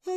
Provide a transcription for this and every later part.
Ya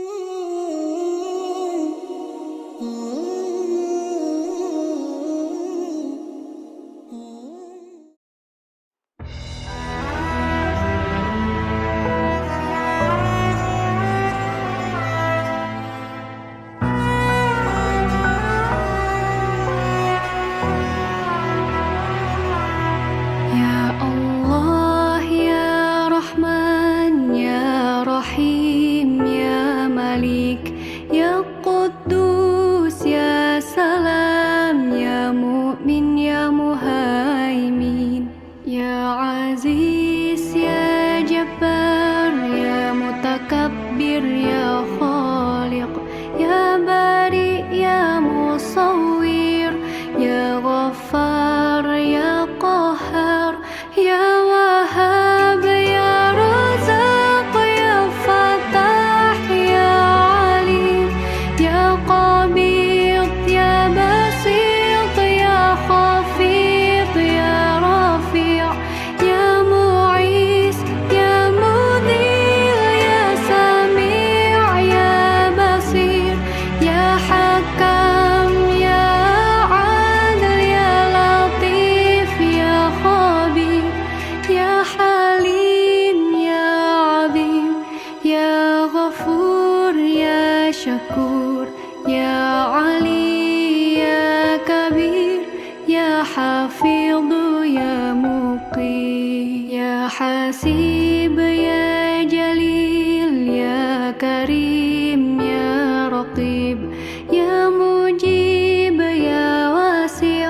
Allah, Ya Rahman, Ya Rahim, Ya Malik, Ya Quddus, Ya Salam, Ya Mu'min, Ya Muhaimin, Ya Aziz, Ya Jabbar, Ya Mutakabbir, Ya Khaliq, Ya Bari, Ya Musawwir, Ya Ghaffar, Ya Qahhar, Ya Wahhab, Ya Razaq, Ya Fattah, Ya Alim, Ya Qabid, Ya Basit, Ya Khafid, Ya Rafi', Ya Mu'is, Ya Mudhil, Ya Sami', Ya Basir, Ya Hakam, Ya Adil, Ya Latif, Ya Khabir, Ya Halim, Ya Azim, Ya Ghafur, Ya Shakur, Ya Ali, Ya Kabir, Ya Hafidhu, Ya Muqim, Ya Hasib, Ya Jalil, Ya Karim, Ya Raqib, Ya Mujib, Ya Wasi',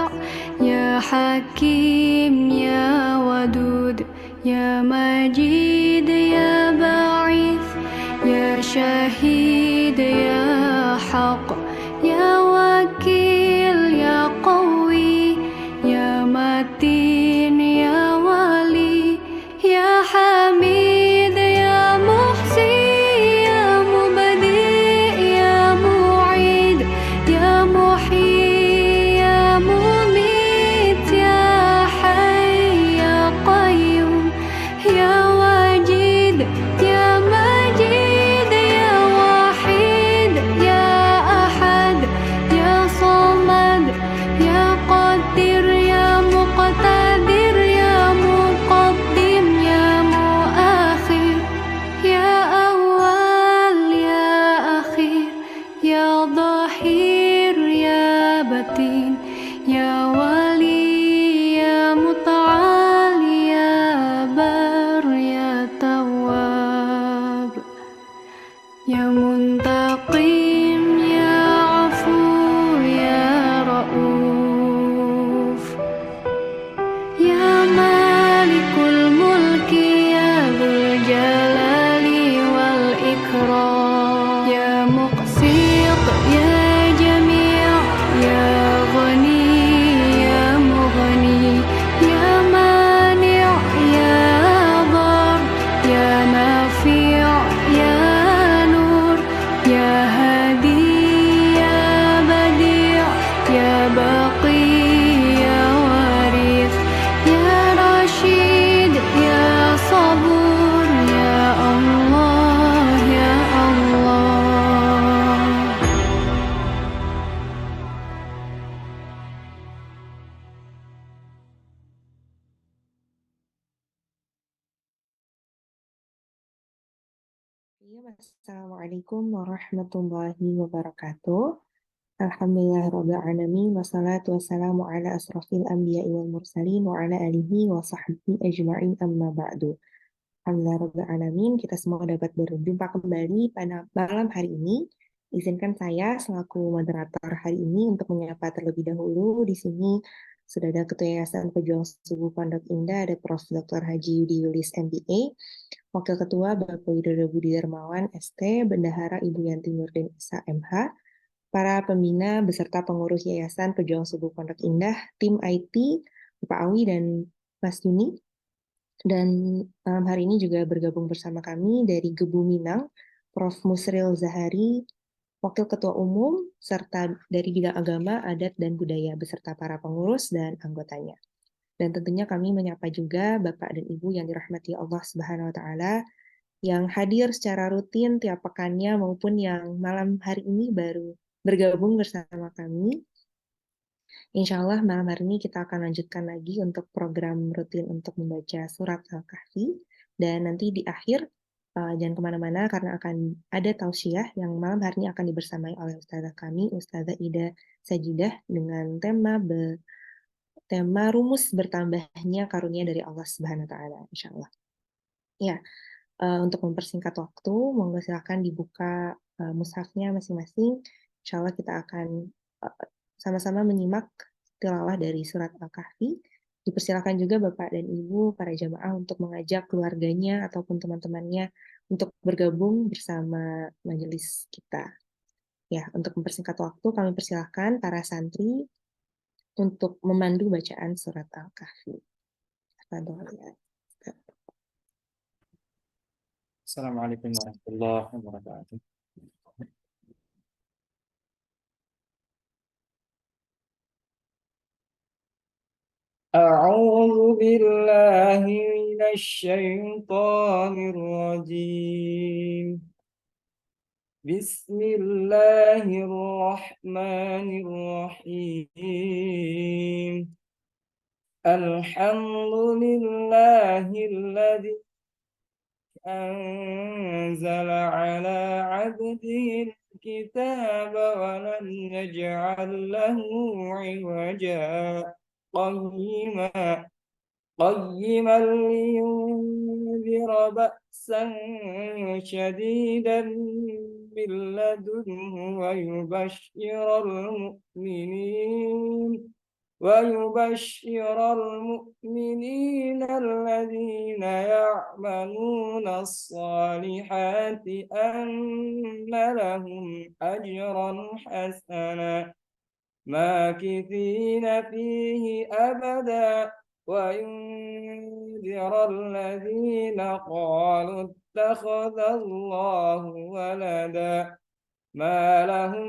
Ya Hakim, Ya Wadud, Ya Majid, Ya Ba'ith, Ya Shahid, Ya Haq, Ya Wakil, Ya Qawi, Ya Matin, Ya Wali, Ya Hamid, Ya Muhsi, Ya Mubadi', Ya Mu'id, Ya Muhyi, Ya Mumit, Ya Hayy, Ya Qayyum, Ya Wajid, Ya Majid, Ya Wahid, Ya Ahad, Ya Samad, Ya Qadir, Ya Muqtadir, Ya Muqaddim, Ya Muakhir, Ya Awwal, Ya Akhir, Ya Dhahir, Ya Batin, Ya Wali, Ya Muta'al, Ya Bar, Ya Tawwab, Ya Muntaqim, Ya Afu, Ya Ra'uf, Ya Malikul Mulki, Ya Dzul Jalali wal Ikram, Ya Muqsit, Ya Jami', Ya Ghani, Ya Mughni, Ya Mani', Ya Dhar, Ya Nafi', Ya Nur, Ya Hadi, Ya Badi', Ya Baqi, Ya Warith, Ya Rashid, Ya Sabur, Ya Allah, Ya Allah. Assalamualaikum warahmatullahi wabarakatuh. Alhamdulillah alamin wassalatu wassalamu ala asrofil anbiya'i wal mursalin wa ala alihi wa sahbihi ajma'in amma ba'du. Alhamdulillah alamin, kita semua dapat berjumpa kembali pada malam hari ini. Izinkan saya selaku moderator hari ini untuk menyapa terlebih dahulu. Di sini sudah ada Ketua Yayasan Pejuang Subuh Pondok Indah, ada Prof. Dr. Haji Yudi Yulis MBA, Wakil Ketua Bapak Widodo Budi Darmawan ST, Bendahara Ibu Yanti Nurdin Esa MH, para pembina beserta pengurus Yayasan Pejuang Subuh Pondok Indah, tim IT, Pak Awi dan Mas Yuni. Dan malam hari ini juga bergabung bersama kami dari Gebu Minang, Prof. Musril Zahari, Wakil Ketua Umum, serta dari bidang agama, adat, dan budaya, beserta para pengurus dan anggotanya. Dan tentunya kami menyapa juga Bapak dan Ibu yang dirahmati Allah Subhanahu wa Ta'ala, yang hadir secara rutin tiap pekannya maupun yang malam hari ini baru bergabung bersama kami. Insya Allah malam hari ini kita akan lanjutkan lagi untuk program rutin untuk membaca surat Al-Kahfi. Dan nanti di akhir, jangan kemana-mana karena akan ada tausiah yang malam hari ini akan dibersamai oleh Ustazah kami, Ustazah Ida Sajidah, dengan tema rumus bertambahnya karunia dari Allah Subhanahu wa Ta'ala, insya Allah. Ya, untuk mempersingkat waktu, monggo silakan dibuka mushafnya masing-masing. Insya Allah kita akan sama-sama menyimak tilawah dari surat Al-Kahfi. Dipersilakan juga Bapak dan Ibu, para jamaah untuk mengajak keluarganya ataupun teman-temannya untuk bergabung bersama majelis kita. Ya, untuk mempersingkat waktu, kami persilahkan para santri untuk memandu bacaan surat Al-Kahfi. Assalamualaikum warahmatullahi wabarakatuh. أعوذ بالله من الشيطان الرجيم. بسم الله الرحمن الرحيم. الحمد لله الذي أنزل على عبده الكتاب ولم يجعل له عوجا قيما لينذر بأسا شديدا من لدنه ويبشر المؤمنين الذين يعملون الصالحات أن لهم أجرا حسنا ماكثين فيه أبدا وينذر الذين قالوا اتخذ الله ولدا ما لهم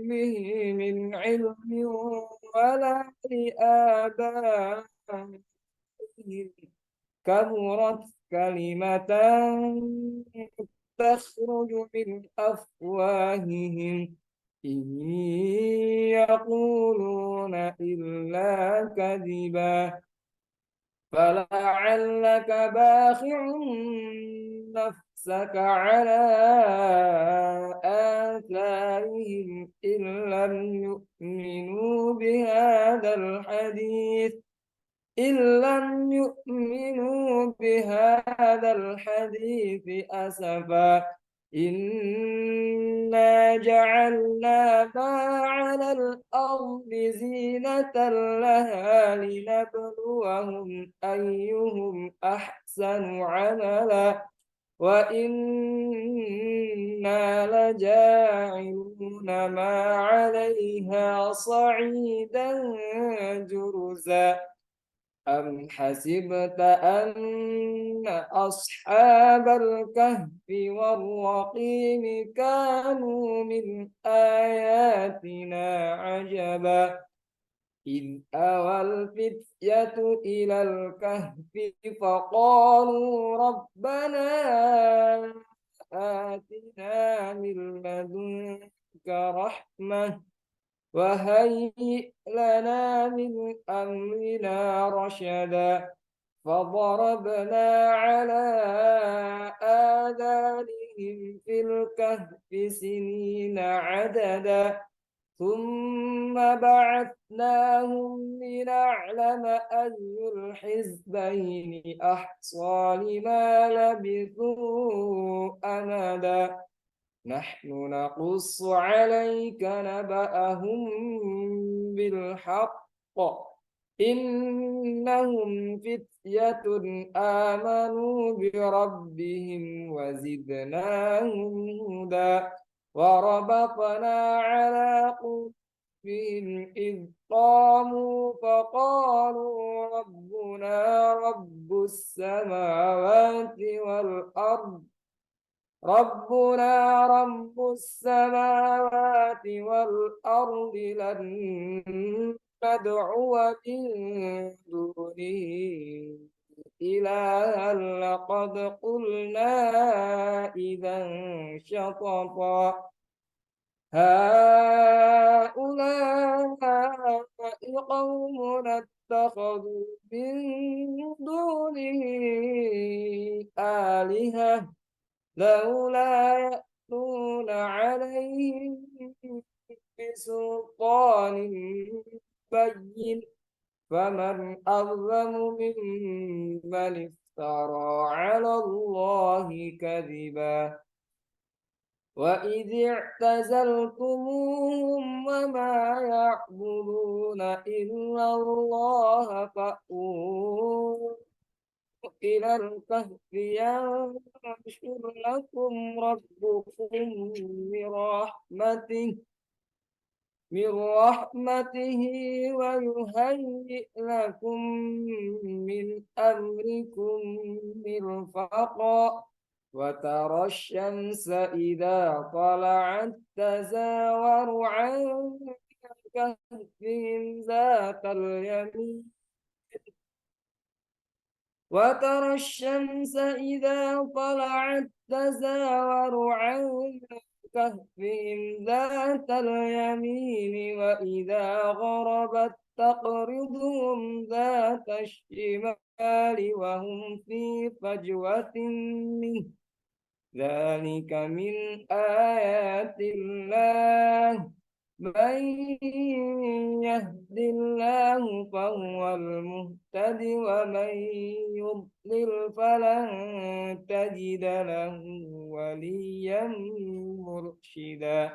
به من علم ولا لآبائهم كبرت كلمة تخرج من أفواههم إن يقولون إلا كذبا فلعلك باخع نفسك على آثارهم إن لم يؤمنوا بهذا الحديث أسفا إنا جعلنا ما على الأرض زينة لها لنبلوهم أيهم أحسن عملا وإنا لجاعلون ما عليها صعيدا جرزا أم حسبت أن أصحاب الكهف والرقيم كانوا من آياتنا عجبا إذ أوى الفتية إلى الكهف فقالوا ربنا آتنا من لدنك رحمة وهيئ لنا من أمرنا رشدا فضربنا على آذانهم في الكهف سنين عددا ثم بعثناهم لنعلم أي الحزبين أحصى لما لبثوا أمدا نحن نقص عليك نبأهم بالحق إنهم فتية آمنوا بربهم وزدناهم هدى وربطنا على قلوبهم إذ قاموا فقالوا ربنا رب السماوات والأرض لن ندعو من دونه إلها لقد قلنا إذا شططا هؤلاء قوم اتخذوا من دونه آلهة لولا يأتون عليهم بسلطان بين فمن أظلم ممن افترى على الله كذبا وإذ اعتزلتموهم وما يعبدون إلا الله فأووا إلى الكهف ينشر لكم ربكم من رحمته ويهيئ لكم من أمركم مرفقا وترى الشمس إذا طلعت تزاور عن كهفهم ذات اليمين وترى الشمس إذا طلعت تزاور عن كهفهم ذات اليمين وإذا غربت تقرضهم ذات الشمال وهم في فجوة منه ذلك من آيات الله من يهد الله فهو المهتد ومن يضلل فلن تجد له وليا مرشدا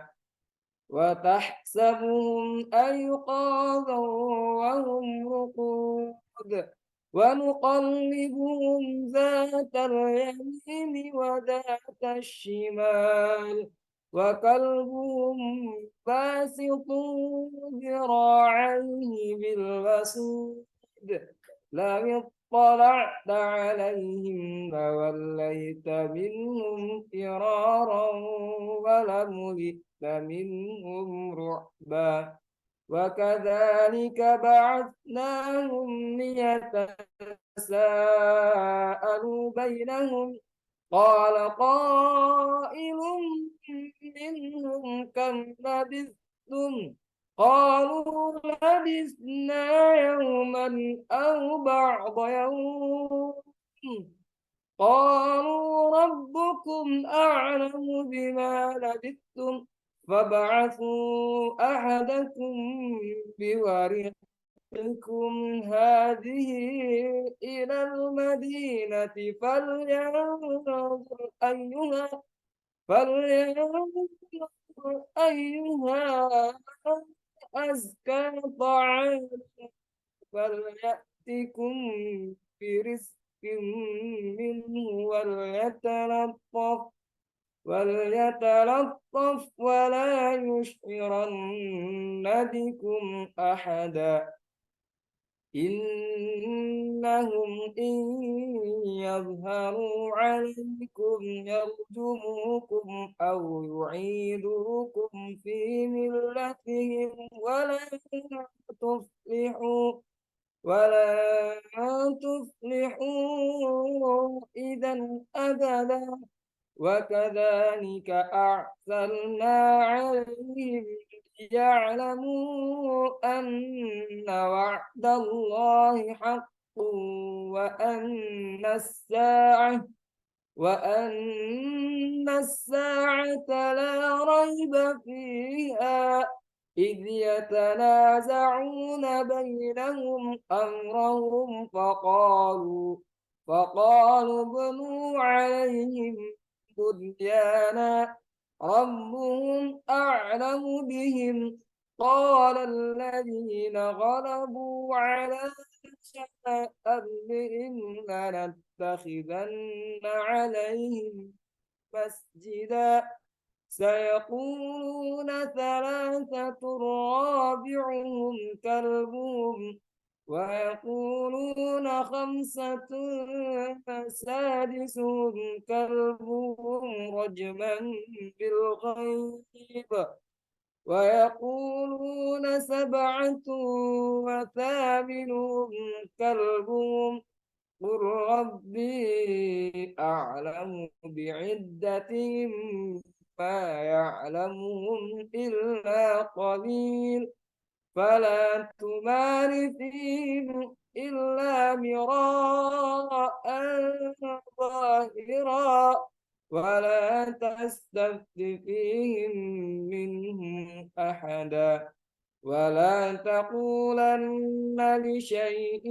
وتحسبهم أيقاظا وهم رقود ونقلبهم ذات اليمين وذات الشمال وكلبهم باسط ذراعيه بالوصيد لو اطلعت عليهم لوليت منهم فرارا ولملئت منهم رعبا وكذلك بعثناهم ليتساءلوا بينهم قال قائل منهم كم لبثتم قالوا لبثنا يوما أو بعض يوم قالوا ربكم أعلم بما لبثتم فابعثوا أحدكم بورقكم هذه إلى المدينة فلينظر أيها أزكى طعاما فليأتكم برزق منه وليتلطف ولا يشعرن بكم أحدا إنهم إن يظهروا عليكم يرجموكم أو يعيدوكم في ملتهم ولا تفلحوا إذا أبدا وكذلك أعثرنا عليهم ليعلموا أن وعد الله حق وأن الساعة لا ريب فيها إذ يتنازعون بينهم أمرهم فقالوا بنوا عليهم بنيانا ربهم أعلم بهم قال الذين غلبوا على أمرهم لنتخذن عليهم مسجدا سيقولون ثلاثة رابعهم كلبهم ويقولون خمسة سادسهم كلبهم رجما بالغيب ويقولون سبعة وثامنهم كلبهم قل ربي أعلم بعدتهم ما يعلمهم إلا قليل فلا تمار فيهم إلا مراء ظاهرا ولا تستفت فيهم منهم أحدا ولا تقولن لشيء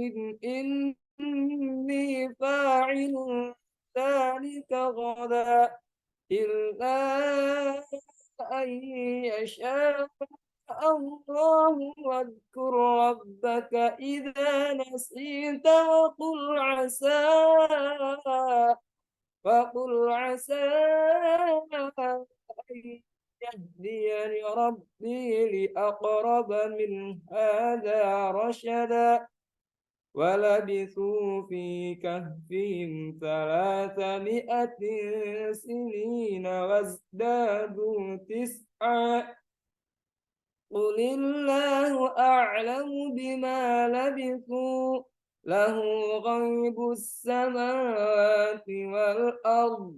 إني فاعل ذلك غدا إلا أن يشاء الله واذكر ربك إذا نسيت وقل عسى أن يهديني ربي لأقرب من هذا رشدا ولبثوا في كهفهم 300 سنين وازدادوا تسعا قل الله أعلم بما لبثوا له غيب السماوات والأرض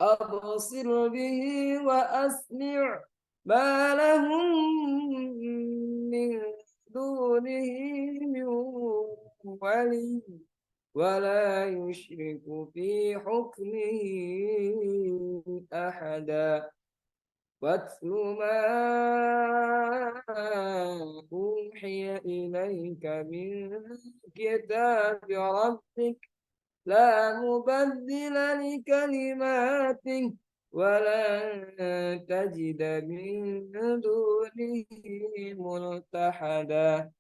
أبصر به وأسمع ما لهم من دونه من ولي ولا يشرك في حكمه أحدا واتل ما أوحي إليك من كتاب ربك لا مبدل لكلماته ولا تجد من دونه ملتحدا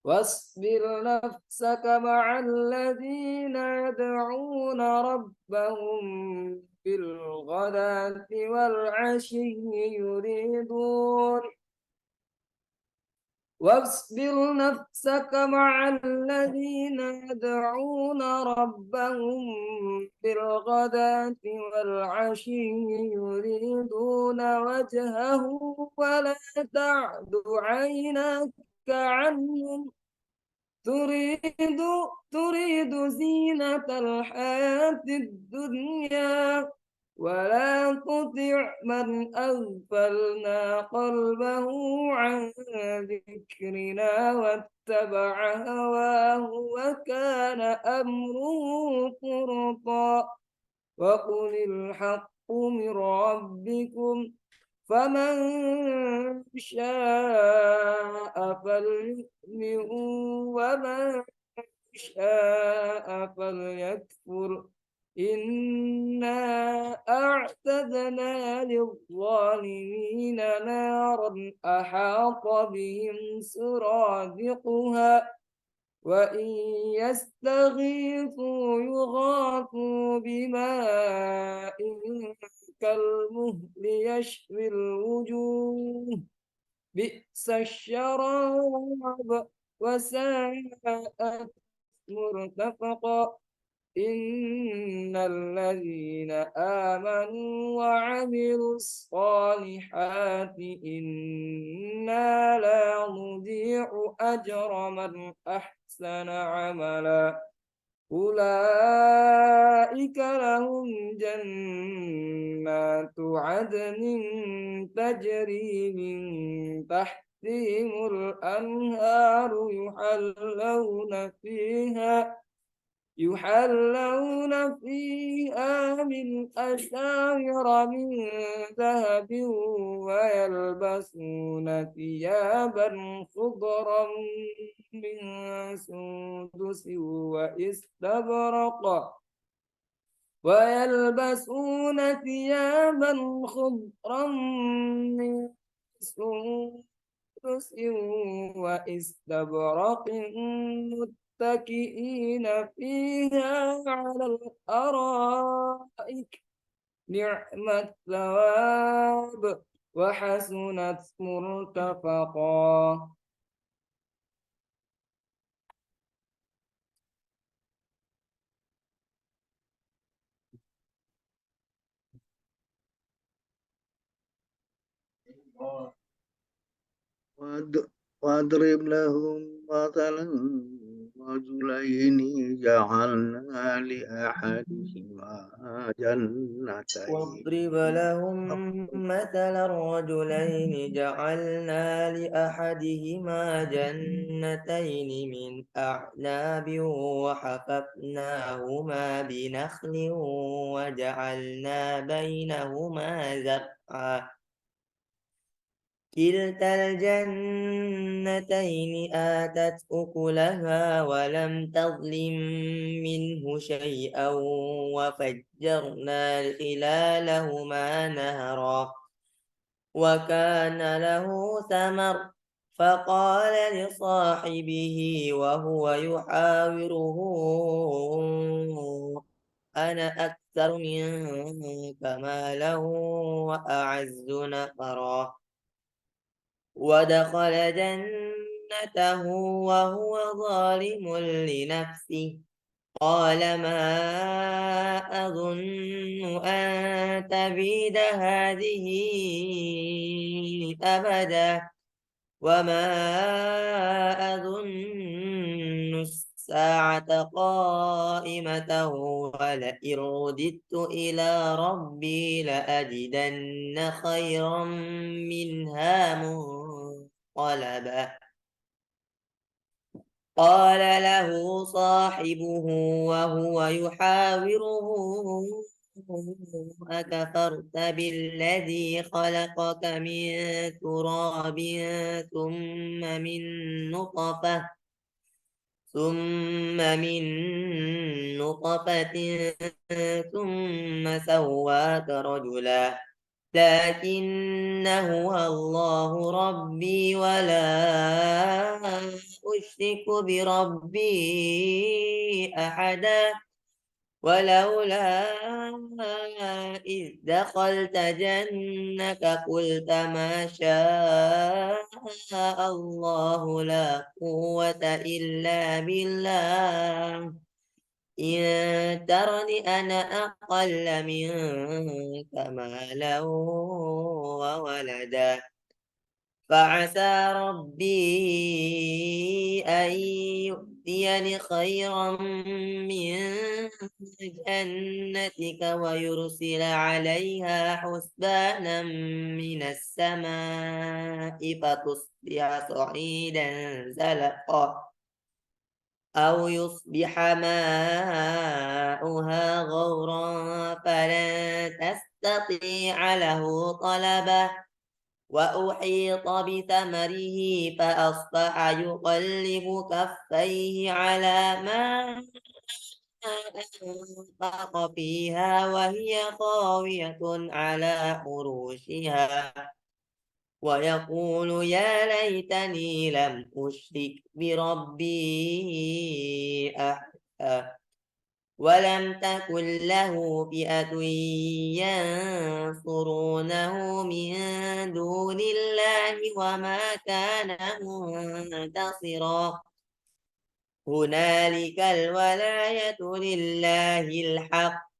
واصبر نفسك مع الذين يدعون ربهم بالغداة والعشي يريدون واصبر نفسك مع الذين يدعون ربهم بالغداة والعشي يريدون وجهه ولا تعد عيناك عنهم تريد تريد زينة الحياة الدنيا ولا تطع من أغفلنا قلبه عن ذكرنا واتبع هواه وكان أمره فرطا وقل الحق من ربكم فمن شاء فليؤمن ومن شاء فليكفر إنا أعتدنا للظالمين نارا أحاط بهم سرادقها وإن يستغيثوا يغاثوا بماء كالمهل يشوي الوجوه بئس الشراب وساءت مرتفقا إن الذين آمنوا وعملوا الصالحات إنا لا نضيع أجر من أحسن عملا أولئك لهم جنات عدن تجري من تحتهم الأنهار يحلون فيها من أساور من ذهب ويلبسون ثيابا خضرا من سندس واستبرق واستبرق متكئين فيها على الأرائك نعم الثواب وحسنت مرتفقا واضرب لهم مثلا الرجلين جعلنا لأحدهما جنتين واضرب لهم مثل الرجلين جعلنا لأحدهما جنتين من أعناب وحففناهما بنخل وجعلنا بينهما زرعا كلتا الجنتين آتت أكلها ولم تظلم منه شيئا وفجرنا خلالهما نهرا وكان له ثمر فقال لصاحبه وهو يحاوره أنا أكثر منك مالا وأعز نفرا ودخل جنته وهو ظالم لنفسه قال ما أظن أن تبيد هذه أبدا وما أظن الساعة قائمة ولئن رددت إلى ربي لأجدن خيرا منها منقلبا قال له صاحبه وهو يحاوره أكفرت بالذي خلقك من تراب ثم من نطفة ثم سواك رجلا لكن هو الله ربي ولا أشرك بربي أحدا ولولا إذ دخلت جنك قلت ما شاء الله لا قوة إلا بالله إن ترني أنا أقل منك مالا وولدا فعسى ربي أن يؤتيني خيرا من جنتك ويرسل عليها حسبانا من السماء فتصبح صعيدا زلقا أو يصبح ماؤها غورا فلن تستطيع له طلبا وأحيط بثمره فأصبح يقلب كفيه على ما أنفق فيها وهي خاوية على عروشها ويقول يا ليتني لم أشرك بربي أحدا ولم تكن له فئة ينصرونه من دون الله وما كان منتصرا هنالك الولاية لله الحق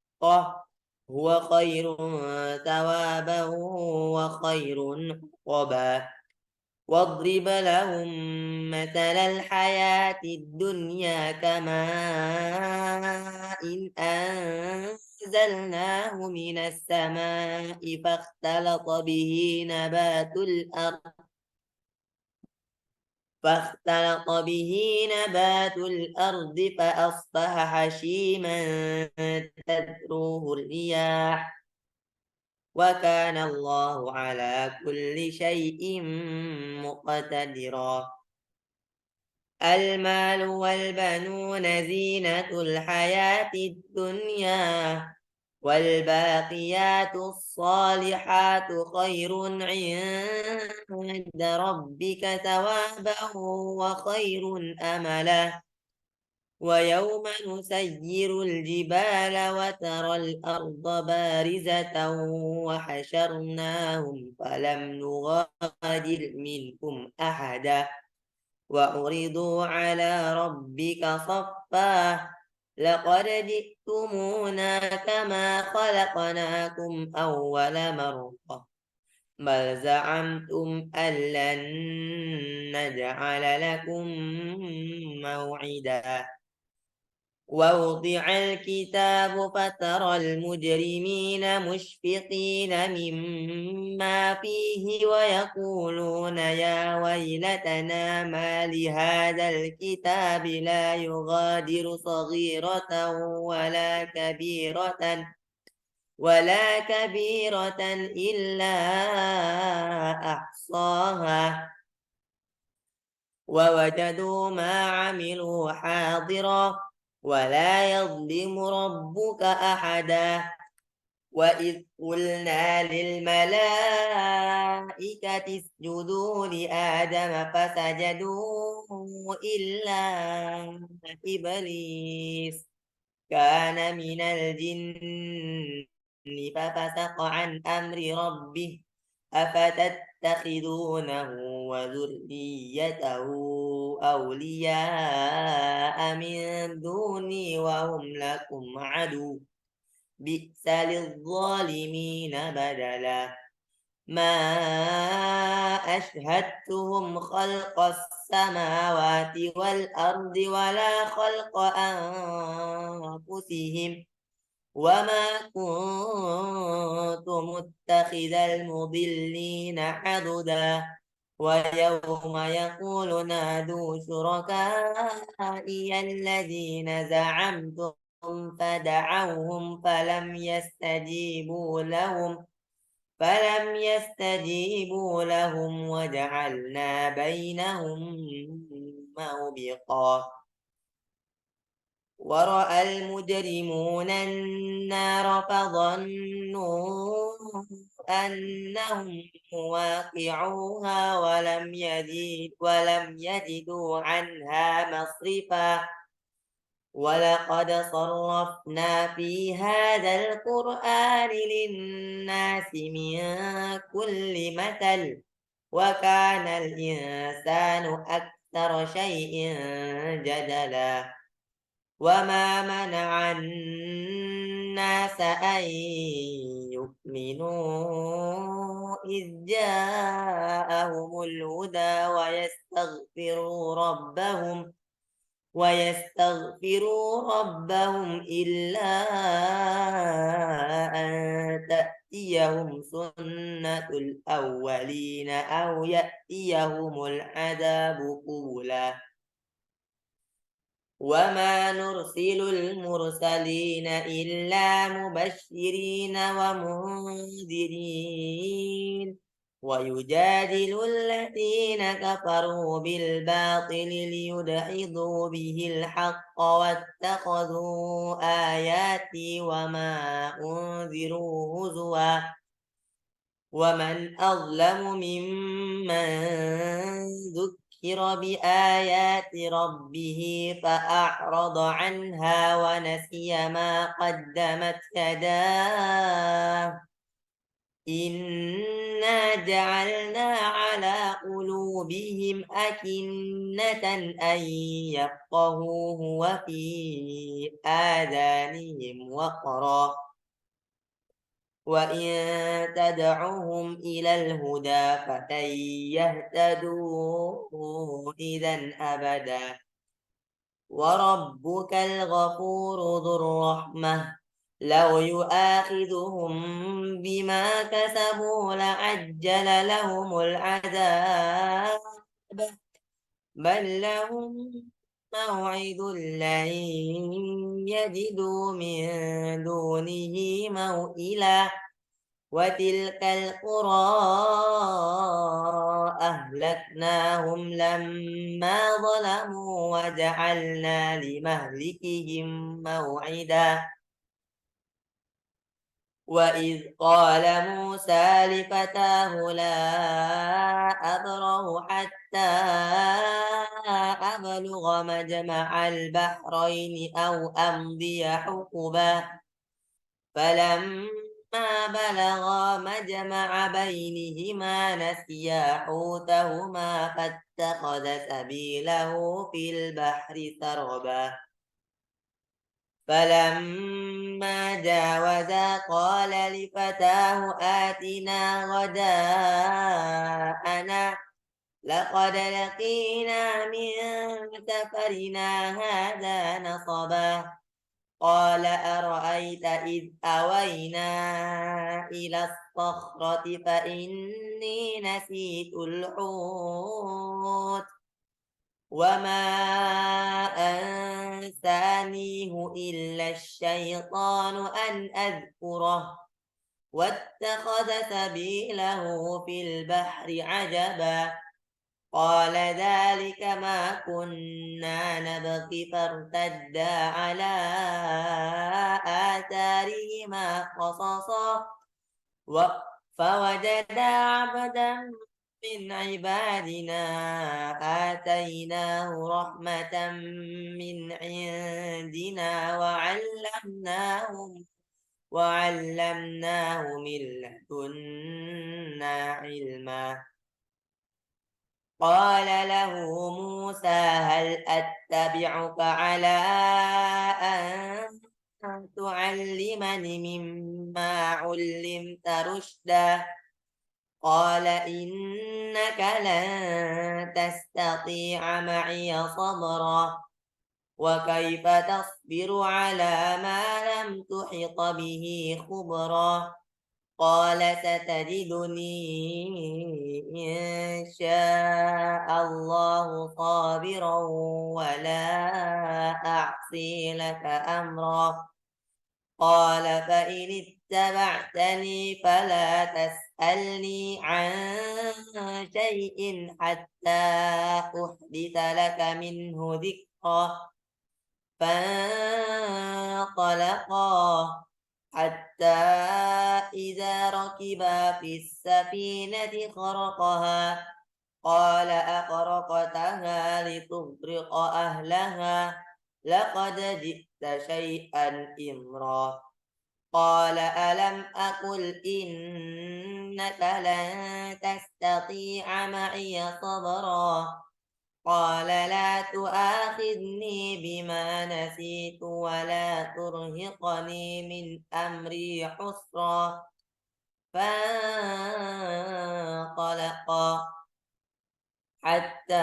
هو خير ثوابا وخير عقبا واضرب لهم مثل الحياة الدنيا كماء إن أنزلناه من السماء فاختلط به نبات الأرض فأصبح هشيما تذروه الرياح وكان الله على كل شيء مقتدرا المال والبنون زينة الحياة الدنيا والباقيات الصالحات خير عند ربك ثوابا وخير أملا ويوم نسير الجبال وترى الأرض بارزة وحشرناهم فلم نغادر منهم أحدا وعرضوا على ربك صفا لقد جئتمونا كما خلقناكم أول مرة بل زعمتم أن لن نجعل لكم موعدا ووضع الكتاب فترى المجرمين مشفقين مما فيه ويقولون يا ويلتنا ما لهذا الكتاب لا يغادر صغيرة ولا كبيرة إلا أحصاها ووجدوا ما عملوا حاضرا ولا يظلم ربك أحدا وإذ قلنا للملائكة اسجدوا لآدم فسجدوا إلا إبليس كان من الجن ففسق عن أمر ربه أفتتخذونه وذريته أولياء من دوني وهم لكم عدو بئس للظالمين بدلا ما أشهدتهم خلق السماوات والأرض ولا خلق أنفسهم وما كنت متخذ المضلين عضدا ويوم يقول نادوا شركائي الذين زعمتم فدعوهم فلم يستجيبوا لهم وجعلنا بينهم موبقا ورأى المجرمون النار فظنوا أنهم واقعوها ولم يجدوا عنها مصرفا ولقد صرفنا في هذا القرآن للناس من كل مثل وكان الإنسان أكثر شيء جدلا وما منع الناس أن يؤمنوا إذ جاءهم الهدى ويستغفروا ربهم إلا أن تأتيهم سنة الأولين أو يأتيهم العذاب قبلا وما نرسل المرسلين إلا مبشرين ومنذرين ويجادل الذين كفروا بالباطل ليدحضوا به الحق واتخذوا آياتي وما أنذروا هزوا ومن أظلم ممن ذكر بآيات ربه فأعرض عنها ونسي ما قدمت يداه إنا جعلنا على قلوبهم أكنة أن يفقهوه وفي آذانهم وقرا وإن تدعوهم إلى الهدى فلن يهتدوا إذا أبدا وربك الغفور ذو الرحمة لو يؤاخذهم بما كسبوا لعجل لهم العذاب بل لهم موعد لن يجدوا من دونه موئلا وتلك القرى أهلكناهم لما ظلموا وجعلنا لمهلكهم موعدا وإذ قال موسى لفتاه لا أبرح حتى أبلغ مجمع البحرين أو أمضي حقبا فلما بلغا مجمع بينهما نسيا حوتهما فاتخذ سبيله في البحر سربا فلما جاوزا قال لفتاه آتنا غداءنا لقد لقينا من سفرنا هذا نصبا قال أرأيت إذ أوينا إلى الصخرة فإني نسيت الحوت وما أنسانيه إلا الشيطان أن أذكره واتخذ سبيله في البحر عجبا قال ذلك ما كنا نبغي فارتدا على آثارهما قصصا فوجدا عبدا من عبادنا آتيناه رحمة من عندنا وعلمناه من لدنا علما قال له موسى هل أتبعك على أن تعلمني مما علمت رشدا قال إنك لن تستطيع معي صبرا وكيف تصبر على ما لم تحط به خبرا قال ستجدني إن شاء الله صابرا ولا أعصي لك أمرا قال فإن اتبعتني فلا تسألني عن شيء حتى أحدث لك منه ذكرا فانطلقا حتى إذا ركبا في السفينة خرقها قال أخرقتها لتغرق أهلها لقد جئت شيئا إمرا قال ألم أقل إنك لن تستطيع معي صبرا قال لا تؤاخذني بما نسيت ولا ترهقني من أمري حسرا فانطلقا حتى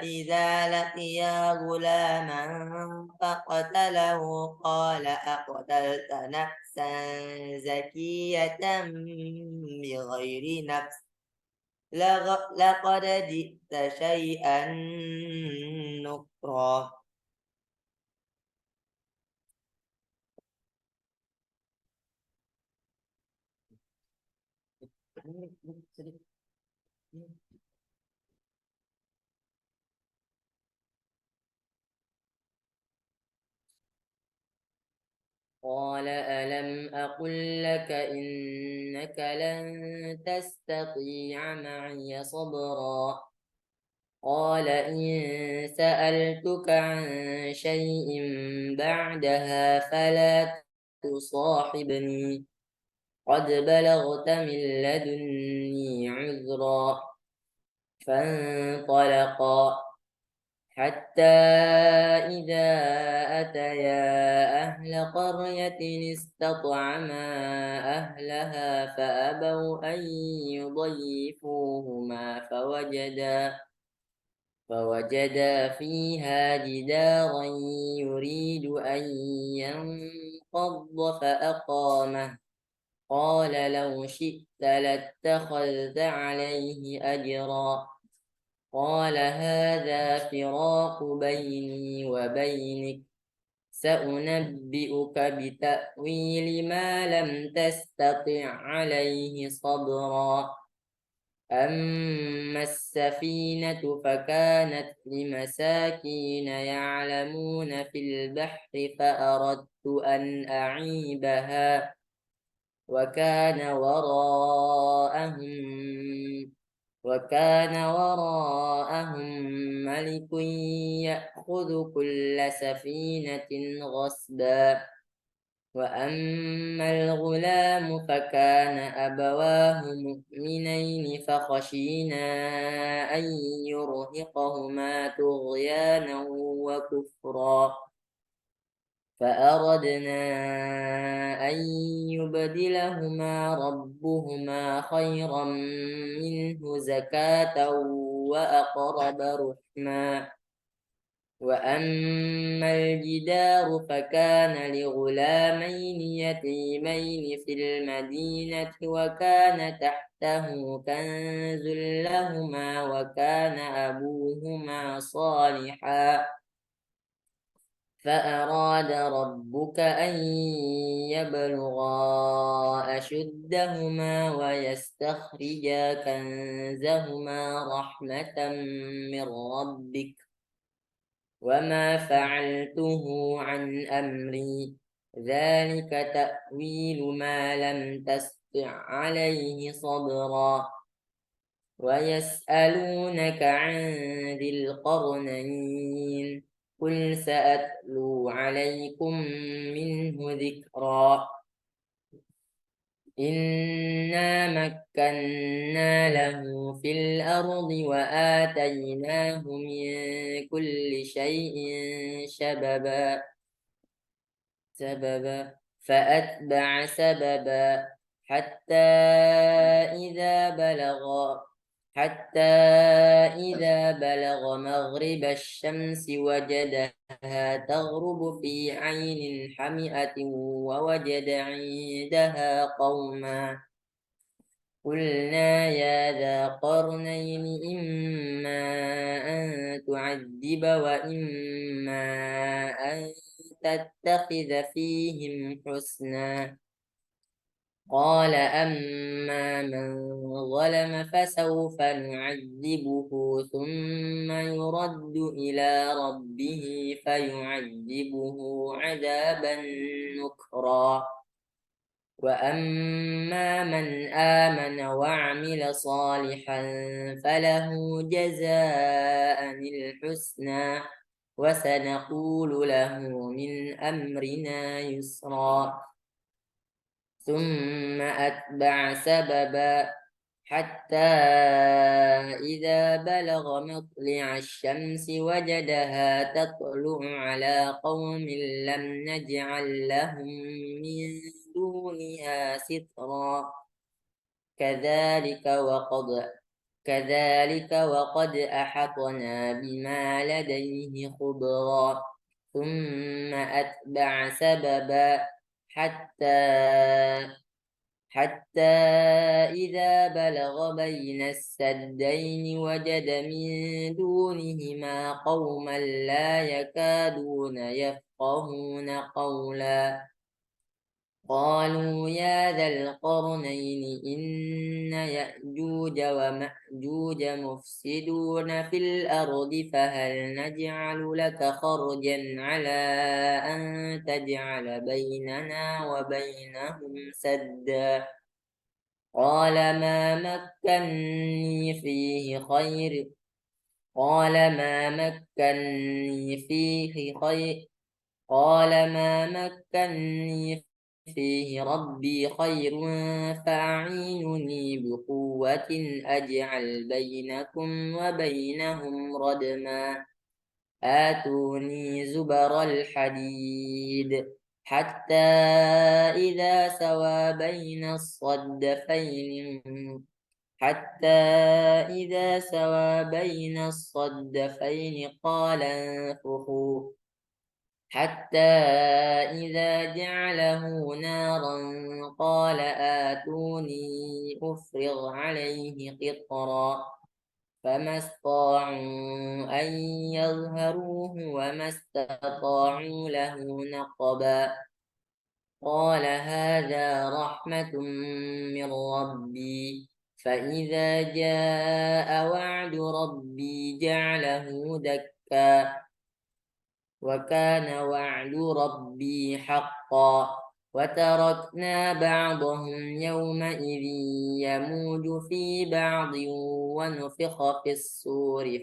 إذا لقيا غلاما فقتله قال أقتلت نفسا زكية بغير نفس لقد جئت شيئا نكرا قال ألم أقل لك إنك لن تستطيع معي صبرا قال إن سألتك عن شيء بعدها فلا تصاحبني قد بلغت من لدني عذرا فانطلقا حتى إذا أتيا أهل قرية استطعما أهلها فأبوا أن يضيفوهما فوجدا فيها جدارا يريد أن ينقض فأقامه قال لو شئت لاتخذت عليه أجرا قال هذا فراق بيني وبينك سأنبئك بتأويل ما لم تستطع عليه صبرا أما السفينة فكانت لمساكين يعلمون في البحر فأردت أن أعيبها وكان وراءهم ملك يأخذ كل سفينة غصبا وأما الغلام فكان أبواه مؤمنين فخشينا أن يرهقهما طغيانا وكفرا فأردنا أن يبدلهما ربهما خيرا منه زكاة وأقرب رحما وأما الجدار فكان لغلامين يتيمين في المدينة وكان تحته كنز لهما وكان أبوهما صالحا فأراد ربك أن يبلغا أشدهما ويستخرجا كنزهما رحمة من ربك وما فعلته عن أمري ذلك تأويل ما لم تستطع عليه صبرا ويسألونك عن ذي القرنين قل سأتلو عليكم منه ذكرا إنا مكنا له في الأرض وآتيناه من كل شيء سببا فأتبع سببا حتى إذا بلغ مغرب الشمس وجدها تغرب في عين حمئة ووجد عندها قوما قلنا يا ذا قرنين إما أن تعذب وإما أن تتخذ فيهم حسنا قال أما من ظلم فسوف نعذبه ثم يرد إلى ربه فيعذبه عذابا نكرا وأما من آمن وعمل صالحا فله جزاء الحسنى وسنقول له من أمرنا يسرا ثم أتبع سببا حتى إذا بلغ مطلع الشمس وجدها تطلع على قوم لم نجعل لهم من دونها سترا كذلك وقد أحطنا بما لديه خبرا ثم أتبع سببا حتى إذا بلغ بين السدين وجد من دونهما قوما لا يكادون يفقهون قولا قالوا يا ذا القرنين إن يأجوج ومأجوج مفسدون في الأرض فهل نجعل لك خرجا على أن تجعل بيننا وبينهم سدا قال ما مكني فيه خير فيه ربي خير فأعينني بقوة أجعل بينكم وبينهم ردما آتوني زبر الحديد حتى إذا سوى بين الصدفين قال انفخوا حتى إذا جعله نارا قال آتوني أفرغ عليه قطرا فما استطاعوا أن يظهروه وما استطاعوا له نقبا قال هذا رحمة من ربي فإذا جاء وعد ربي جعله دكا وكان وعد ربي حقا وتركنا بعضهم يومئذ يموج في بعض ونفخ في الصور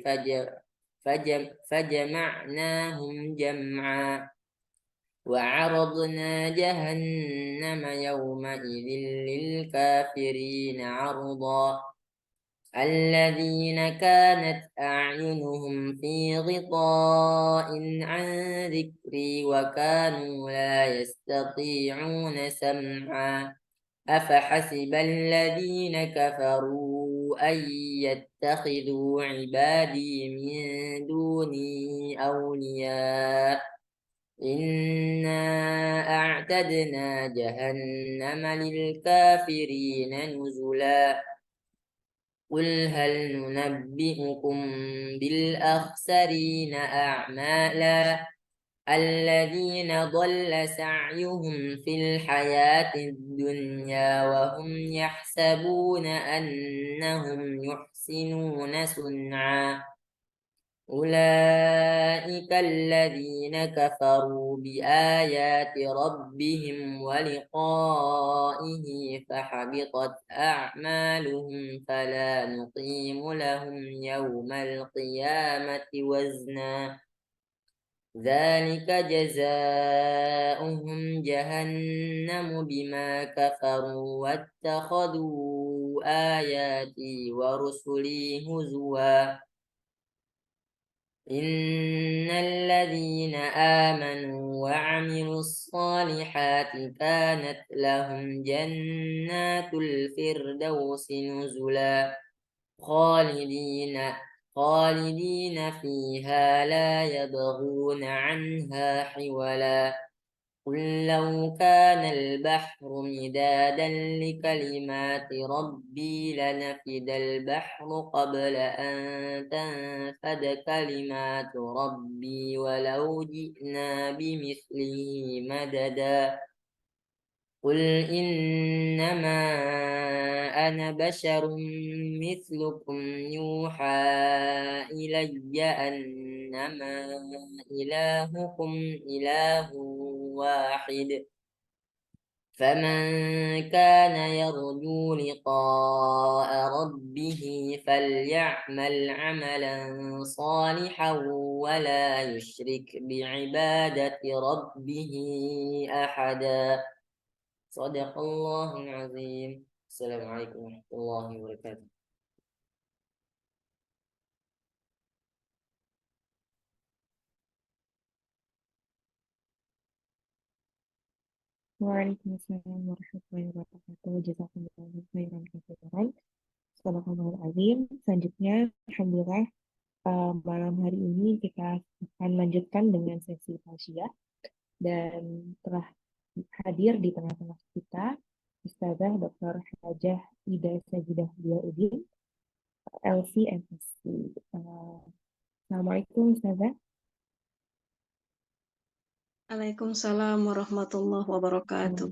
فجمعناهم جمعا وعرضنا جهنم يومئذ للكافرين عرضا الذين كانت أعينهم في غطاء عن ذكري وكانوا لا يستطيعون سمعا أفحسب الذين كفروا أن يتخذوا عبادي من دوني أولياء إنا أعتدنا جهنم للكافرين نزلا قل هل ننبئكم بالأخسرين أعمالا الذين ضل سعيهم في الحياة الدنيا وهم يحسبون أنهم يحسنون صنعا أولئك الذين كفروا بآيات ربهم ولقائه فحبطت أعمالهم فلا نقيم لهم يوم القيامة وزنا ذلك جزاؤهم جهنم بما كفروا واتخذوا آياتي ورسلي هزوا إن الذين آمنوا وعملوا الصالحات كانت لهم جنات الفردوس نزلا خالدين فيها لا يبغون عنها حولا قل لو كان البحر مدادا لكلمات ربي لنفد البحر قبل أن تنفد كلمات ربي ولو جئنا بمثله مددا قل إنما أنا بشر مثلكم يوحى إلي أنما إلهكم إله واحد فمن كان يرجو لقاء ربه فليعمل عملا صالحا ولا يشرك بعبادة ربه أحدا صدق الله العظيم السلام عليكم ورحمة الله وبركاته Waalaikumsalam warahmatullahi wabarakatuh. Jazakumullahu khairan katsiran. Shadaqallahul azim. Selanjutnya, alhamdulillah, malam hari ini kita akan lanjutkan dengan sesi tausiah dan telah hadir di tengah-tengah kita Ustazah Dr. Hajah Ida Sajidah Diyaudin, LC MSc. Assalamualaikum Ustazah. Waalaikumsalam warahmatullahi wabarakatuh.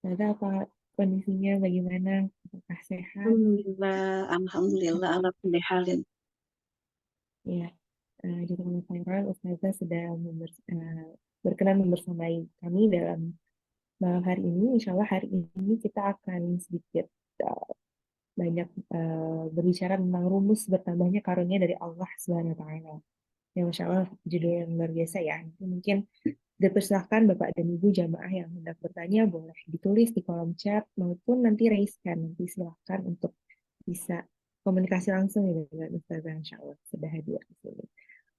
Ustazah, apa kondisinya, bagaimana? Apakah sehat? Alhamdulillah, ala kulli halin. Ya, jazakumullahu khairan. Ustazah sedang berkenan membersamai kami dalam malam hari ini. Insya Allah hari ini kita akan sedikit banyak berbicara tentang rumus bertambahnya karunia dari Allah Subhanahu Wa Taala. Ya, Masya Allah, judul yang luar biasa ya. Mungkin dipersilahkan Bapak dan Ibu jamaah yang hendak bertanya boleh ditulis di kolom chat maupun nanti raise-kan. Nanti silahkan untuk bisa komunikasi langsung ya dengan Ustazah, Insya Allah sudah hadir di sini.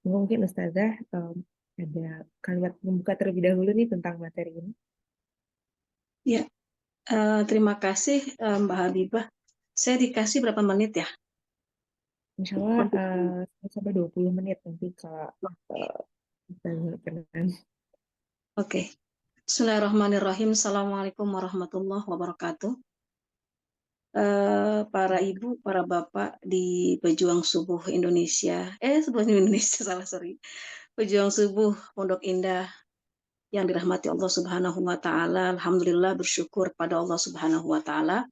Mungkin Ustazah ada kalimat pembuka terlebih dahulu nih tentang materi ini. Ya, terima kasih Mbak Habibah. Saya dikasih berapa menit ya? Insya Allah sampai 20 menit nanti kalau berkenan. Oke. Bismillahirrahmanirrahim. Assalamualaikum warahmatullahi wabarakatuh. Para ibu, para bapak di Pejuang Subuh Indonesia, Pejuang Subuh Pondok Indah yang dirahmati Allah Subhanahu wa Ta'ala. Alhamdulillah, bersyukur pada Allah Subhanahu wa Ta'ala.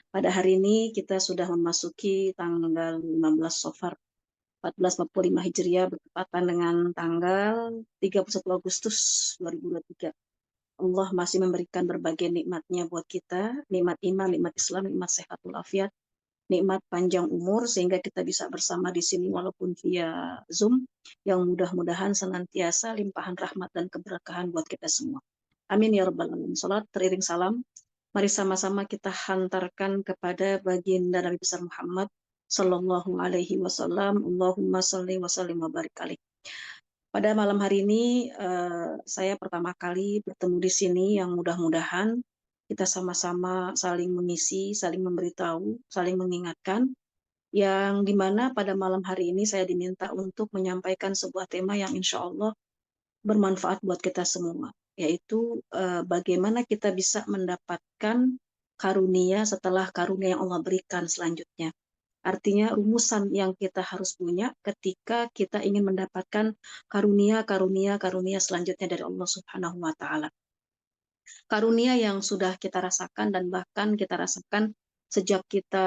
Pada hari ini kita sudah memasuki tanggal 15 Safar 1445 Hijriah bertepatan dengan tanggal 31 Agustus 2023. Allah masih memberikan berbagai nikmatnya buat kita, nikmat iman, nikmat Islam, nikmat sehat walafiat, nikmat panjang umur, sehingga kita bisa bersama di sini walaupun via Zoom, yang mudah-mudahan senantiasa limpahan rahmat dan keberkahan buat kita semua. Amin ya rabbal alamin. Salat teriring salam, mari sama-sama kita hantarkan kepada baginda Nabi besar Muhammad sallallahu alaihi wasallam. Allahumma shalli wa sallim wa barik alaih. Pada malam hari ini saya pertama kali bertemu di sini, yang mudah-mudahan kita sama-sama saling mengisi, saling memberitahu, saling mengingatkan, yang dimana pada malam hari ini saya diminta untuk menyampaikan sebuah tema yang insya Allah bermanfaat buat kita semua, yaitu bagaimana kita bisa mendapatkan karunia setelah karunia yang Allah berikan selanjutnya. Artinya rumusan yang kita harus punya ketika kita ingin mendapatkan karunia selanjutnya dari Allah Subhanahu wa Ta'ala. Karunia yang sudah kita rasakan dan bahkan kita rasakan sejak kita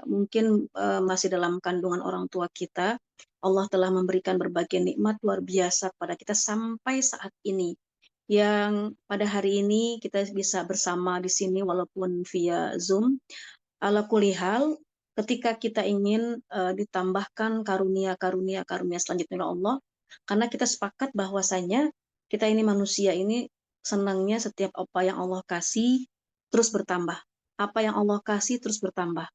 mungkin masih dalam kandungan orang tua kita. Allah telah memberikan berbagai nikmat luar biasa kepada kita sampai saat ini, yang pada hari ini kita bisa bersama di sini walaupun via Zoom. Ala kulli hal, ketika kita ingin ditambahkan karunia selanjutnya oleh Allah, karena kita sepakat bahwasanya kita ini manusia ini senangnya setiap apa yang Allah kasih terus bertambah. Apa yang Allah kasih terus bertambah.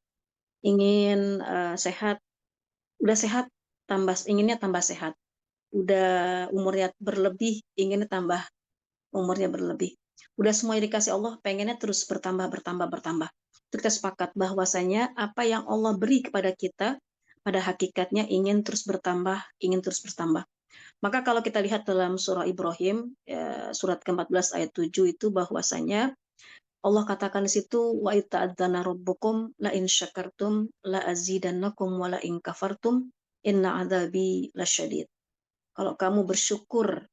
Ingin sehat, udah sehat, inginnya tambah sehat. Udah umurnya berlebih, inginnya tambah umurnya berlebih. Udah semuanya dikasih Allah, pengennya terus bertambah. Kita sepakat bahwasanya apa yang Allah beri kepada kita pada hakikatnya ingin terus bertambah. Maka kalau kita lihat dalam surah Ibrahim, surat ke-14 ayat 7 itu bahwasanya Allah katakan di situ, wa ita'adzana rabbukum la in syakartum la azidannakum wa la in kafartum inna adzabi lasyadid. Kalau kamu bersyukur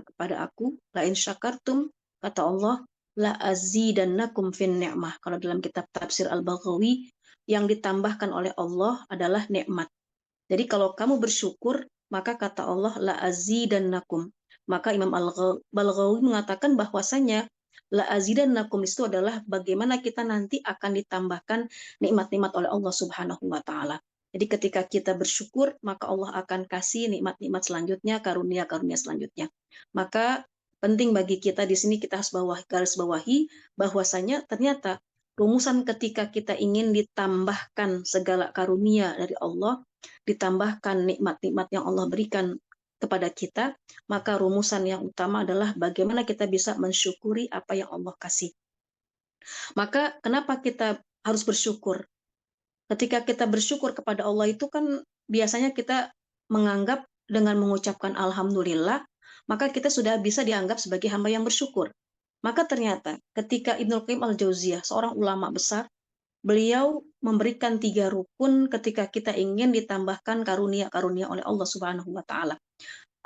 kepada aku, la in syakartum, kata Allah, la azidannakum fin ni'mah. Kalau dalam kitab tafsir Al-Baghawi, yang ditambahkan oleh Allah adalah nikmat. Jadi kalau kamu bersyukur, maka kata Allah, la azidannakum. Maka Imam Al-Baghawi mengatakan bahwasanya la azidannakum itu adalah bagaimana kita nanti akan ditambahkan nikmat-nikmat oleh Allah Subhanahu wa Ta'ala. Jadi ketika kita bersyukur, maka Allah akan kasih nikmat-nikmat selanjutnya, karunia-karunia selanjutnya. Maka penting bagi kita di sini kita harus garis bawahi bahwasanya ternyata rumusan ketika kita ingin ditambahkan segala karunia dari Allah, ditambahkan nikmat-nikmat yang Allah berikan kepada kita, maka rumusan yang utama adalah bagaimana kita bisa mensyukuri apa yang Allah kasih. Maka kenapa kita harus bersyukur? Ketika kita bersyukur kepada Allah itu kan biasanya kita menganggap dengan mengucapkan alhamdulillah, maka kita sudah bisa dianggap sebagai hamba yang bersyukur. Maka ternyata ketika Ibnul Qayyim Al-Jauziyah, seorang ulama besar, beliau memberikan 3 rukun ketika kita ingin ditambahkan karunia-karunia oleh Allah Subhanahu wa Ta'ala.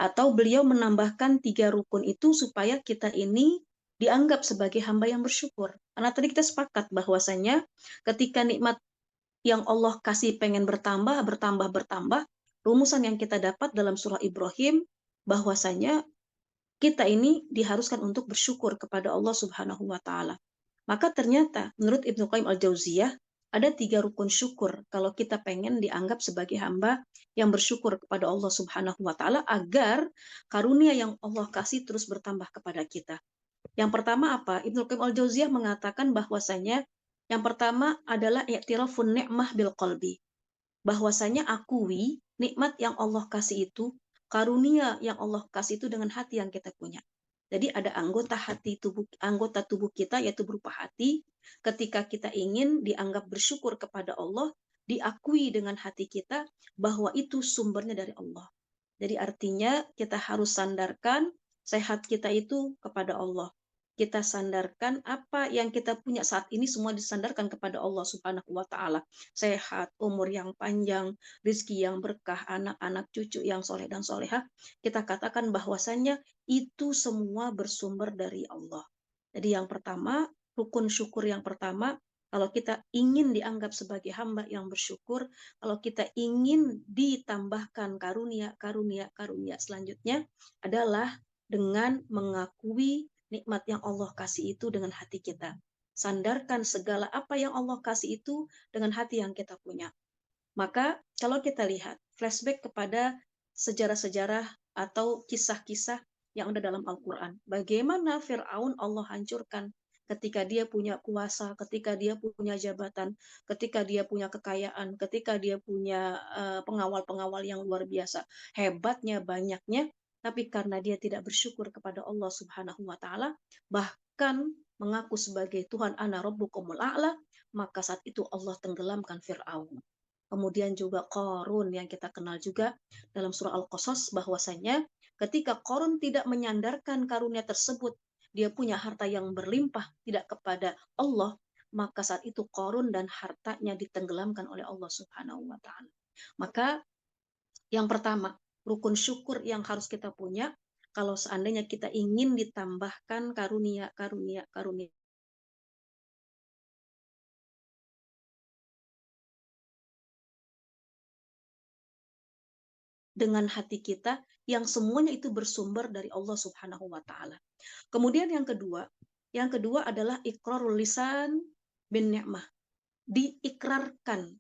Atau beliau menambahkan 3 rukun itu supaya kita ini dianggap sebagai hamba yang bersyukur. Karena tadi kita sepakat bahwasanya ketika nikmat yang Allah kasih pengen bertambah, rumusan yang kita dapat dalam surah Ibrahim bahwasanya kita ini diharuskan untuk bersyukur kepada Allah Subhanahu wa Ta'ala. Maka ternyata menurut Ibnu Qayyim Al-Jauziyah ada 3 rukun syukur kalau kita pengen dianggap sebagai hamba yang bersyukur kepada Allah Subhanahu wa Ta'ala agar karunia yang Allah kasih terus bertambah kepada kita. Yang pertama apa? Ibnu Qayyim Al-Jauziyah mengatakan bahwasanya yang pertama adalah i'tirafun ni'mah bil qalbi. Bahwasanya akui nikmat yang Allah kasih itu, karunia yang Allah kasih itu dengan hati yang kita punya. Jadi ada anggota tubuh kita yaitu berupa hati. Ketika kita ingin dianggap bersyukur kepada Allah, diakui dengan hati kita bahwa itu sumbernya dari Allah. Jadi artinya kita harus sandarkan sehat kita itu kepada Allah. Kita sandarkan apa yang kita punya saat ini semua disandarkan kepada Allah Subhanahu wa Ta'ala. Sehat, umur yang panjang, rezeki yang berkah, anak-anak cucu yang soleh dan solehah. Kita katakan bahwasannya itu semua bersumber dari Allah. Jadi yang pertama, rukun syukur yang pertama, kalau kita ingin dianggap sebagai hamba yang bersyukur, kalau kita ingin ditambahkan karunia selanjutnya adalah dengan mengakui nikmat yang Allah kasih itu dengan hati kita. Sandarkan segala apa yang Allah kasih itu dengan hati yang kita punya. Maka kalau kita lihat flashback kepada sejarah-sejarah atau kisah-kisah yang ada dalam Al-Quran. Bagaimana Fir'aun Allah hancurkan ketika dia punya kuasa, ketika dia punya jabatan, ketika dia punya kekayaan, ketika dia punya pengawal-pengawal yang luar biasa, hebatnya, banyaknya, tapi karena dia tidak bersyukur kepada Allah Subhanahu wa taala, bahkan mengaku sebagai Tuhan ana rabbukumul a'la, maka saat itu Allah tenggelamkan Firaun. Kemudian juga Qarun yang kita kenal juga dalam surah Al-Qasas bahwasanya ketika Qarun tidak menyandarkan karunia tersebut, dia punya harta yang berlimpah tidak kepada Allah, maka saat itu Qarun dan hartanya ditenggelamkan oleh Allah Subhanahu wa taala. Maka yang pertama, rukun syukur yang harus kita punya kalau seandainya kita ingin ditambahkan karunia dengan hati kita yang semuanya itu bersumber dari Allah Subhanahu wa taala. Kemudian yang kedua adalah iqrarul lisan bin ni'mah. Diikrarkan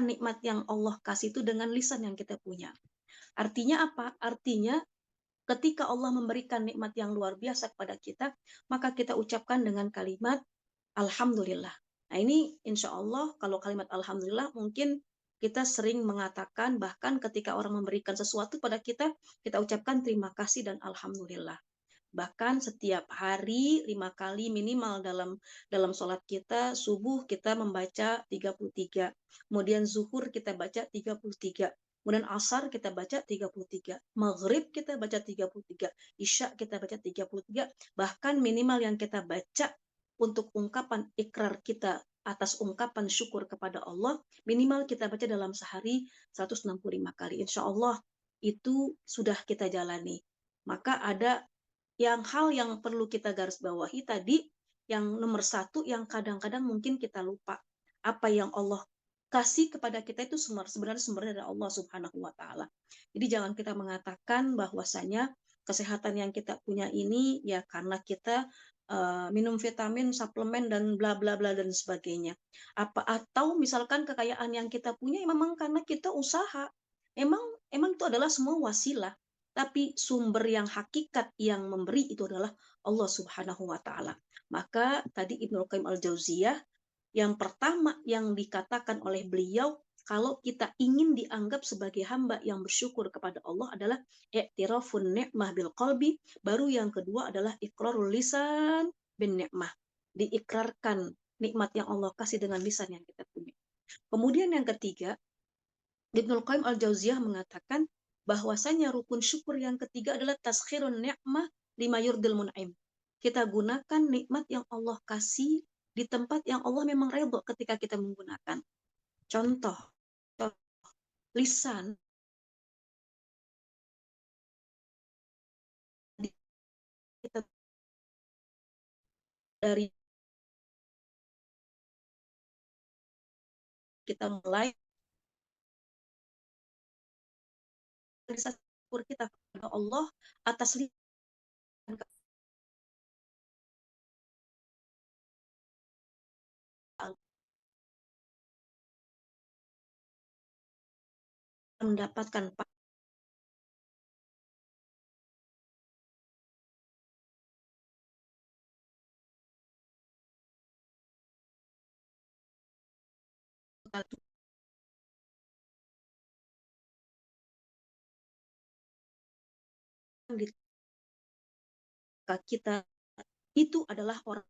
nikmat yang Allah kasih itu dengan lisan yang kita punya. Artinya apa? Artinya ketika Allah memberikan nikmat yang luar biasa kepada kita, maka kita ucapkan dengan kalimat Alhamdulillah. Nah ini insya Allah kalau kalimat Alhamdulillah mungkin kita sering mengatakan bahkan ketika orang memberikan sesuatu pada kita, kita ucapkan terima kasih dan Alhamdulillah. Bahkan setiap hari 5 kali minimal dalam sholat kita, subuh kita membaca 33, kemudian zuhur kita baca 33, kemudian asar kita baca 33, maghrib kita baca 33, isya kita baca 33, bahkan minimal yang kita baca untuk ungkapan ikrar kita atas ungkapan syukur kepada Allah, minimal kita baca dalam sehari 165 kali. Insya Allah itu sudah kita jalani. Maka ada hal yang perlu kita garis bawahi tadi, yang nomor satu yang kadang-kadang mungkin kita lupa. Apa yang Allah kasih kepada kita itu sebenarnya sumbernya dari Allah Subhanahu wa taala. Jadi jangan kita mengatakan bahwasanya kesehatan yang kita punya ini ya karena kita minum vitamin, suplemen dan bla bla bla dan sebagainya. Atau misalkan kekayaan yang kita punya memang karena kita usaha. Emang itu adalah semua wasilah. Tapi sumber yang hakikat yang memberi itu adalah Allah Subhanahu wa taala. Maka tadi Ibnu Qayyim Al-Jauziyah yang pertama yang dikatakan oleh beliau kalau kita ingin dianggap sebagai hamba yang bersyukur kepada Allah adalah i'tirafun ni'mah bil qalbi, baru yang kedua adalah iqrarul lisan bin ni'mah. Diikrarkan nikmat yang Allah kasih dengan lisan yang kita punya. Kemudian yang ketiga, Ibnu Qayyim Al-Jauziyah mengatakan bahwasanya rukun syukur yang ketiga adalah taskhirun ni'mah lima yurdil mun'im. Kita gunakan nikmat yang Allah kasih di tempat yang Allah memang redha ketika kita menggunakan. Contoh lisan kita dari kita mulai rasa syukur kita kepada Allah atas lisan mendapatkan kita itu adalah orang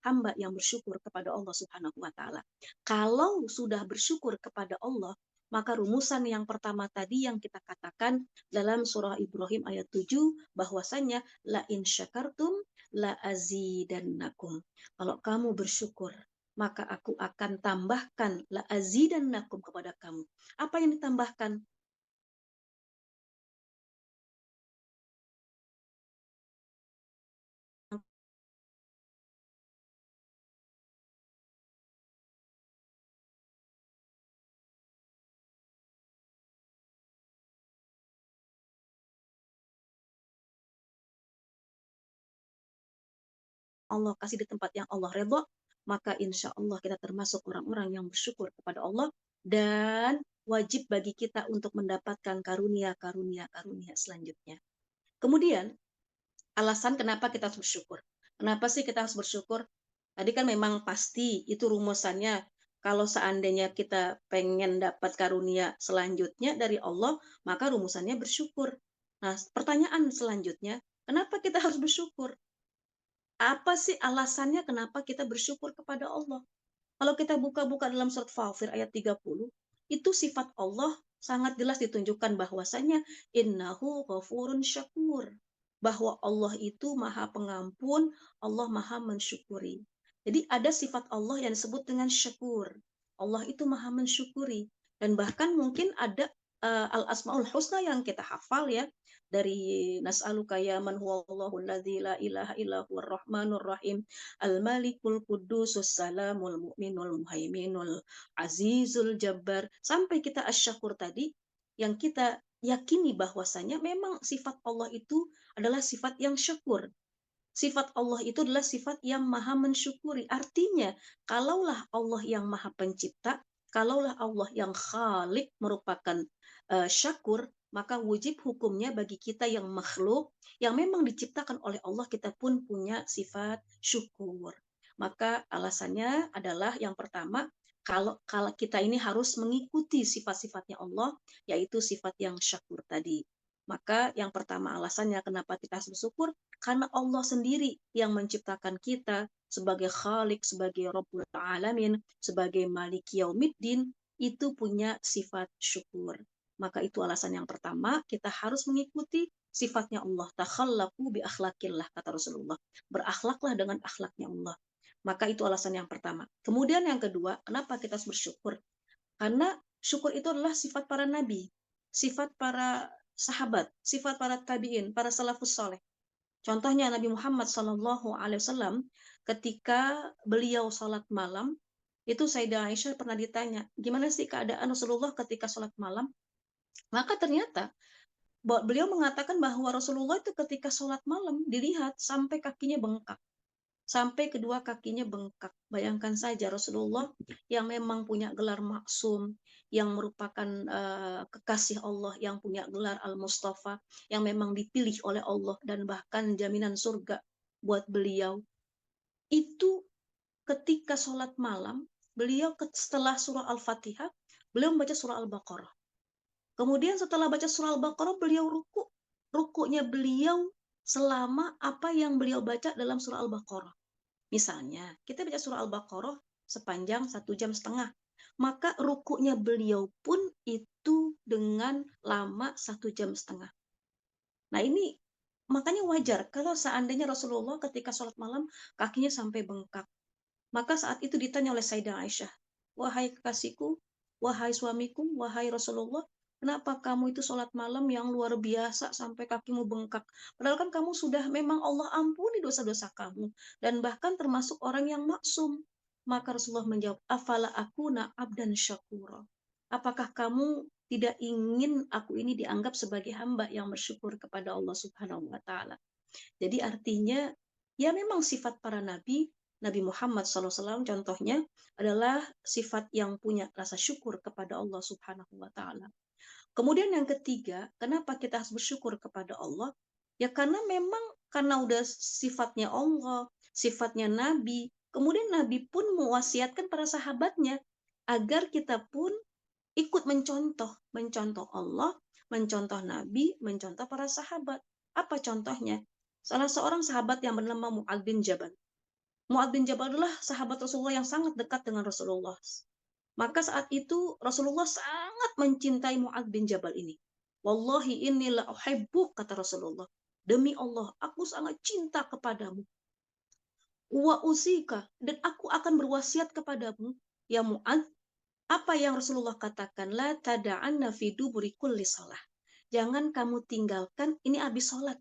hamba yang bersyukur kepada Allah Subhanahu wa taala. Kalau sudah bersyukur kepada Allah, maka rumusan yang pertama tadi yang kita katakan dalam surah Ibrahim ayat 7 bahwasanya la in syakartum la azidannakum. Kalau kamu bersyukur, maka aku akan tambahkan la azidannakum kepada kamu. Apa yang ditambahkan? Allah kasih di tempat yang Allah redha, maka insya Allah kita termasuk orang-orang yang bersyukur kepada Allah dan wajib bagi kita untuk mendapatkan karunia selanjutnya. Kemudian alasan kenapa kita harus bersyukur. Kenapa sih kita harus bersyukur? Tadi kan memang pasti itu rumusannya. Kalau seandainya kita pengen dapat karunia selanjutnya dari Allah, maka rumusannya bersyukur. Nah, pertanyaan selanjutnya, kenapa kita harus bersyukur? Apa sih alasannya kenapa kita bersyukur kepada Allah? Kalau kita buka-buka dalam surat Fathir ayat 30, itu sifat Allah sangat jelas ditunjukkan bahwasanya innahu ghafurun syakur. Bahwa Allah itu maha pengampun, Allah maha mensyukuri. Jadi ada sifat Allah yang disebut dengan syakur. Allah itu maha mensyukuri. Dan bahkan mungkin ada al-asmaul husna yang kita hafal ya, dari nas'aluka ya man huwallahu alladzi la ilaha illa huwar rahmanur rahim al-malikul qudusus salamul mu'minul muhaiminul azizul jabbar, sampai kita asyakur tadi, yang kita yakini bahwasanya memang sifat Allah itu adalah sifat yang syakur. Sifat Allah itu adalah sifat yang maha mensyukuri. Artinya, kalaulah Allah yang maha pencipta, kalaulah Allah yang khalik merupakan syakur, maka wajib hukumnya bagi kita yang makhluk, yang memang diciptakan oleh Allah, kita pun punya sifat syukur. Maka alasannya adalah yang pertama, kalau kita ini harus mengikuti sifat-sifatnya Allah, yaitu sifat yang syakur tadi. Maka yang pertama alasannya kenapa kita harus bersyukur, karena Allah sendiri yang menciptakan kita sebagai Khalik, sebagai Rabbul Alamin, sebagai Malik Yaumiddin, itu punya sifat syukur. Maka itu alasan yang pertama, kita harus mengikuti sifatnya Allah. Takhallaqu bi akhlaqillah, kata Rasulullah. Berakhlaklah dengan akhlaknya Allah. Maka itu alasan yang pertama. Kemudian yang kedua, kenapa kita harus bersyukur? Karena syukur itu adalah sifat para nabi, sifat para sahabat, sifat para tabi'in, para salafus soleh. Contohnya Nabi Muhammad SAW ketika beliau sholat malam, itu Sayyidah Aisyah pernah ditanya, gimana sih keadaan Rasulullah ketika sholat malam? Maka ternyata beliau mengatakan bahwa Rasulullah itu ketika sholat malam dilihat sampai kakinya bengkak. Sampai kedua kakinya bengkak. Bayangkan saja Rasulullah yang memang punya gelar maksum, yang merupakan kekasih Allah, yang punya gelar Al-Mustafa, yang memang dipilih oleh Allah dan bahkan jaminan surga buat beliau. Itu ketika sholat malam, beliau setelah surah Al-Fatihah, beliau membaca surah Al-Baqarah. Kemudian setelah baca surah Al-Baqarah, beliau ruku. Rukunya beliau selama apa yang beliau baca dalam surah Al-Baqarah. Misalnya, kita baca surah Al-Baqarah sepanjang 1,5 jam. Maka rukunya beliau pun itu dengan lama 1,5 jam. Nah ini makanya wajar kalau seandainya Rasulullah ketika sholat malam kakinya sampai bengkak. Maka saat itu ditanya oleh Sayyidah Aisyah, wahai kekasihku, wahai suamiku, wahai Rasulullah, kenapa kamu itu sholat malam yang luar biasa sampai kakimu bengkak? Padahal kan kamu sudah memang Allah ampuni dosa-dosa kamu. Dan bahkan termasuk orang yang maksum. Maka Rasulullah menjawab, afala akuna abdan syakura. Apakah kamu tidak ingin aku ini dianggap sebagai hamba yang bersyukur kepada Allah Subhanahu wa Ta'ala? Jadi artinya, ya memang sifat para nabi, Nabi Muhammad SAW contohnya adalah sifat yang punya rasa syukur kepada Allah Subhanahu wa Ta'ala. Kemudian yang ketiga, kenapa kita harus bersyukur kepada Allah? Ya karena memang karena udah sifatnya Allah, sifatnya Nabi, kemudian Nabi pun mewasiatkan para sahabatnya agar kita pun ikut mencontoh Allah, mencontoh Nabi, mencontoh para sahabat. Apa contohnya? Salah seorang sahabat yang bernama Mu'adz bin Jabal. Mu'adz bin Jabal adalah sahabat Rasulullah yang sangat dekat dengan Rasulullah. Maka saat itu Rasulullah sangat mencintai Mu'adz bin Jabal ini. Wallahi inni la uhibbuk, kata Rasulullah. Demi Allah, aku sangat cinta kepadamu. Wa usika, dan aku akan berwasiat kepadamu, ya Mu'adz, apa yang Rasulullah katakan, la tada'anna fi duburi kulli shalah. Jangan kamu tinggalkan, ini habis sholat.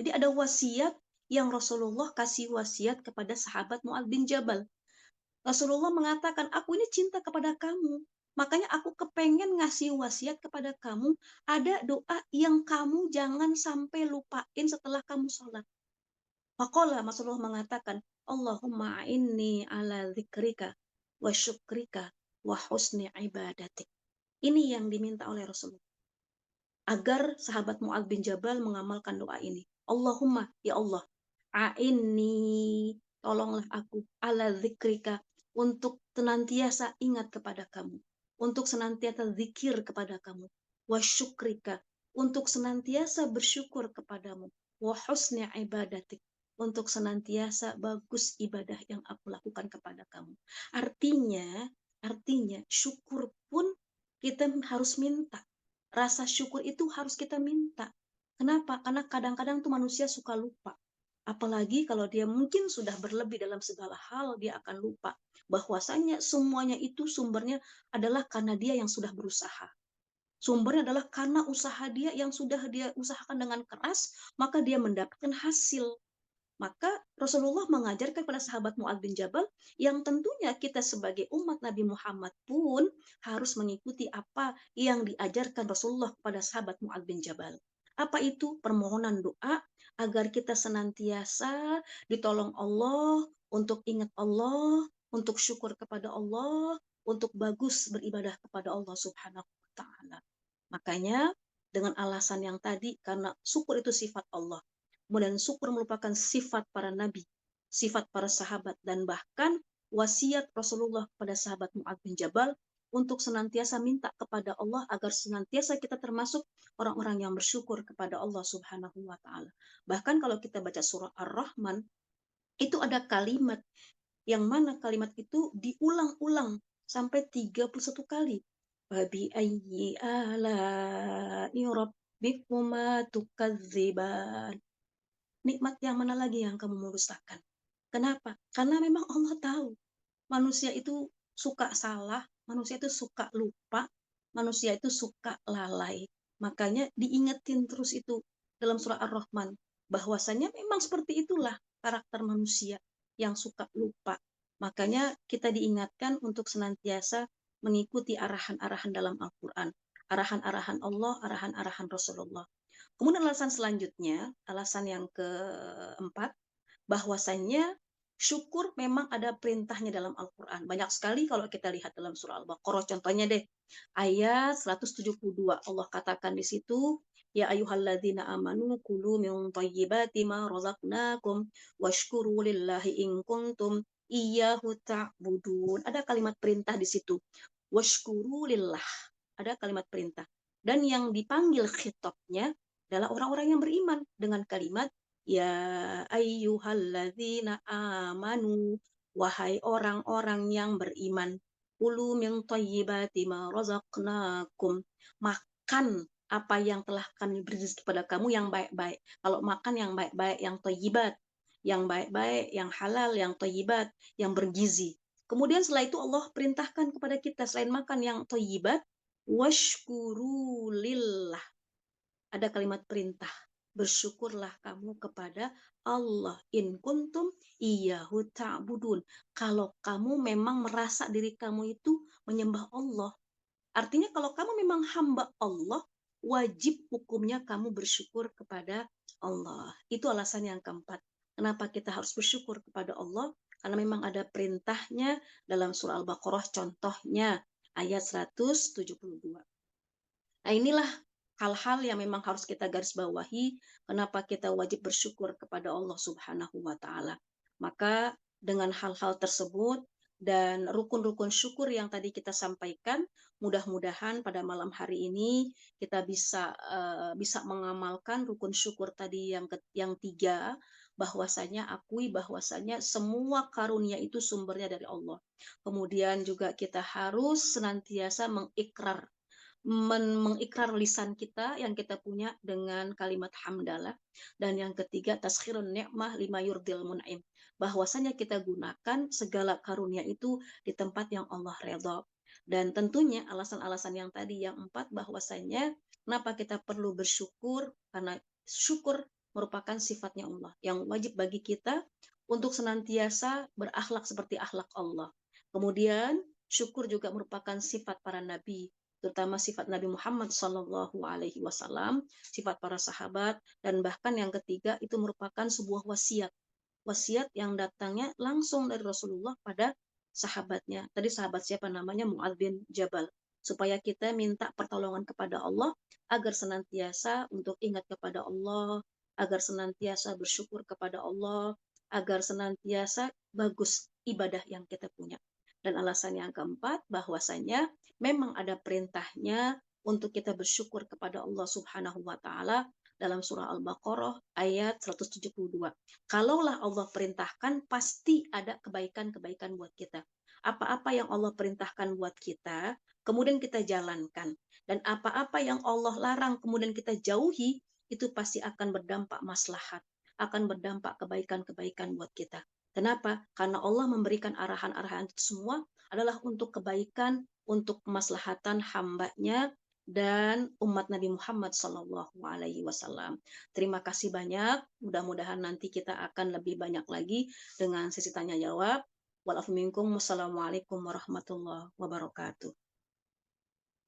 Jadi ada wasiat yang Rasulullah kasih wasiat kepada sahabat Mu'adz bin Jabal. Rasulullah mengatakan, aku ini cinta kepada kamu. Makanya aku kepengen ngasih wasiat kepada kamu, ada doa yang kamu jangan sampai lupain setelah kamu sholat. Faqala, Rasulullah mengatakan, Allahumma inni ala dzikrika wa syukrika wa husni ibadatik. Ini yang diminta oleh Rasulullah. Agar sahabat Mu'adz bin Jabal mengamalkan doa ini. Allahumma, ya Allah, A'inni, tolonglah aku, ala zikrika, untuk senantiasa ingat kepada kamu, untuk senantiasa zikir kepada kamu, wa syukrika, untuk senantiasa bersyukur kepadamu, wa husni ibadatik, untuk senantiasa bagus ibadah yang aku lakukan kepada kamu. Artinya syukur pun kita harus minta. Rasa syukur itu harus kita minta. Kenapa? Karena kadang-kadang tuh manusia suka lupa. Apalagi kalau dia mungkin sudah berlebih dalam segala hal, dia akan lupa bahwasanya semuanya itu sumbernya adalah karena dia yang sudah berusaha. Sumbernya adalah karena usaha dia yang sudah dia usahakan dengan keras, maka dia mendapatkan hasil. Maka Rasulullah mengajarkan kepada sahabat Mu'adz bin Jabal yang tentunya kita sebagai umat Nabi Muhammad pun harus mengikuti apa yang diajarkan Rasulullah kepada sahabat Mu'adz bin Jabal. Apa itu? Permohonan doa agar kita senantiasa ditolong Allah, untuk ingat Allah, untuk syukur kepada Allah, untuk bagus beribadah kepada Allah Subhanahu wa taala. Makanya dengan alasan yang tadi, karena syukur itu sifat Allah. Kemudian syukur merupakan sifat para nabi, sifat para sahabat, dan bahkan wasiat Rasulullah kepada sahabat Mu'adz bin Jabal untuk senantiasa minta kepada Allah agar senantiasa kita termasuk orang-orang yang bersyukur kepada Allah Subhanahu wa taala. Bahkan kalau kita baca surah Ar-Rahman, itu ada kalimat yang mana kalimat itu diulang-ulang sampai 31 kali. Fabi ayyi ala'i rabbikuma tukadziban. Nikmat yang mana lagi yang kamu mau dustakan? Kenapa? Karena memang Allah tahu manusia itu suka salah, manusia itu suka lupa, manusia itu suka lalai. Makanya diingetin terus itu dalam surah Ar-Rahman, bahwasanya memang seperti itulah karakter manusia yang suka lupa. Makanya kita diingatkan untuk senantiasa mengikuti arahan-arahan dalam Al-Quran, arahan-arahan Allah, arahan-arahan Rasulullah. Kemudian alasan selanjutnya, alasan yang keempat, bahwasannya syukur memang ada perintahnya dalam Al-Quran. Banyak sekali kalau kita lihat dalam surah Al-Baqarah, contohnya deh, ayat 172, Allah katakan di situ, ya ayyuhalladzina amanu kulu min thayyibati ma razaqnakum washkuru lillahi in kuntum iyyahu ta'budun. Ada kalimat perintah di situ. Washkuru lillah. Ada kalimat perintah. Dan yang dipanggil khitabnya adalah orang-orang yang beriman dengan kalimat ya ayyuhalladzina amanu, wahai orang-orang yang beriman, kulu min thayyibati ma razaqnakum, makan apa yang telah kami beri kepada kamu yang baik-baik. Kalau makan yang baik-baik, yang thayyibat, yang baik-baik, yang halal, yang thayyibat, yang bergizi. Kemudian setelah itu Allah perintahkan kepada kita selain makan yang thayyibat, washkuru lillah. Ada kalimat perintah, bersyukurlah kamu kepada Allah, in kuntum iyyahu ta'budun, kalau kamu memang merasa diri kamu itu menyembah Allah. Artinya kalau kamu memang hamba Allah, wajib hukumnya kamu bersyukur kepada Allah. Itu alasan yang keempat, kenapa kita harus bersyukur kepada Allah, karena memang ada perintahnya dalam surah Al-Baqarah, contohnya ayat 172. Nah, inilah hal-hal yang memang harus kita garis bawahi, kenapa kita wajib bersyukur kepada Allah Subhanahu wa taala. Maka dengan hal-hal tersebut dan rukun-rukun syukur yang tadi kita sampaikan, mudah-mudahan pada malam hari ini kita bisa mengamalkan rukun syukur tadi yang tiga, bahwasanya akui bahwasanya semua karunia itu sumbernya dari Allah. Kemudian juga kita harus senantiasa mengikrar lisan kita yang kita punya dengan kalimat hamdalah. Dan yang ketiga, taskhirun ni'mah lima yurdil mun'im, bahwasanya kita gunakan segala karunia itu di tempat yang Allah redha. Dan tentunya alasan-alasan yang tadi yang empat, bahwasanya kenapa kita perlu bersyukur, karena syukur merupakan sifatnya Allah yang wajib bagi kita untuk senantiasa berakhlak seperti akhlak Allah. Kemudian syukur juga merupakan sifat para nabi, terutama sifat Nabi Muhammad SAW, sifat para sahabat, dan bahkan yang ketiga itu merupakan sebuah wasiat yang datangnya langsung dari Rasulullah pada sahabatnya. Tadi sahabat siapa namanya? Mu'adz bin Jabal. Supaya kita minta pertolongan kepada Allah agar senantiasa untuk ingat kepada Allah, agar senantiasa bersyukur kepada Allah, agar senantiasa bagus ibadah yang kita punya. Dan alasan yang keempat, bahwasanya memang ada perintahnya untuk kita bersyukur kepada Allah Subhanahu wa Ta'ala dalam surah Al-Baqarah ayat 172. Kalaulah Allah perintahkan, pasti ada kebaikan-kebaikan buat kita. Apa-apa yang Allah perintahkan buat kita, kemudian kita jalankan. Dan apa-apa yang Allah larang, kemudian kita jauhi, itu pasti akan berdampak maslahat, akan berdampak kebaikan-kebaikan buat kita. Kenapa? Karena Allah memberikan arahan-arahan itu semua adalah untuk kebaikan, untuk kemaslahatan hamba-Nya dan umat Nabi Muhammad SAW. Terima kasih banyak. Mudah-mudahan nanti kita akan lebih banyak lagi dengan sesi tanya jawab. Wassalamualaikum warahmatullahi wabarakatuh.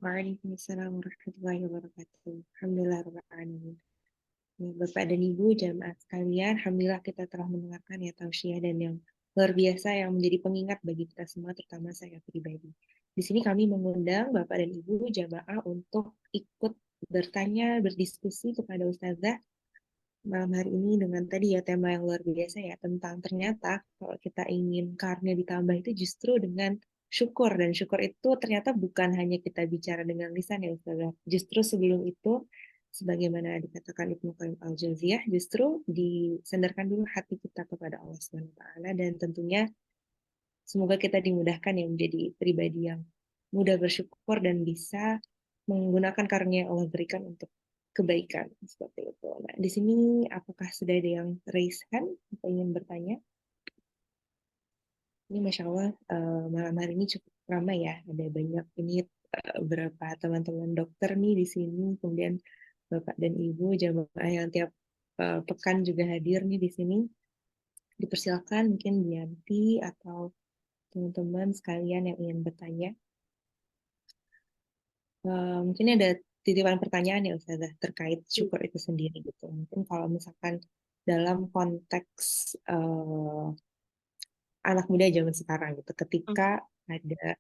Waalaikumsalam warahmatullahi wabarakatuh. Alhamdulillahirrahmanirrahim. Bapak dan Ibu jamaah sekalian, alhamdulillah kita telah mendengarkan ya tausiah dan yang luar biasa yang menjadi pengingat bagi kita semua, terutama saya pribadi. Di sini kami mengundang Bapak dan Ibu jamaah untuk ikut bertanya, berdiskusi kepada Ustazah malam hari ini dengan tadi ya tema yang luar biasa ya, tentang ternyata kalau kita ingin karnia ditambah itu justru dengan syukur, dan syukur itu ternyata bukan hanya kita bicara dengan lisan ya Ustazah. Justru sebelum itu, sebagaimana dikatakan Ibnu Qayyim al-Jauziyah, justru disandarkan dulu hati kita kepada Allah Subhanahu wa Ta'ala, dan tentunya semoga kita dimudahkan ya menjadi pribadi yang mudah bersyukur dan bisa menggunakan karunia yang Allah berikan untuk kebaikan seperti itu. Nah, di sini apakah sudah ada yang raise hand atau ingin bertanya? Ini Masya Allah malam hari ini cukup ramai ya, ada banyak ini beberapa teman-teman dokter nih di sini, kemudian Bapak dan Ibu jamaah yang tiap pekan juga hadir nih di sini. Dipersilakan mungkin Dianti atau teman-teman sekalian yang ingin bertanya. Mungkin ada titipan pertanyaan ya Ustazah terkait syukur itu sendiri gitu. Mungkin kalau misalkan dalam konteks anak muda zaman sekarang gitu, ketika ada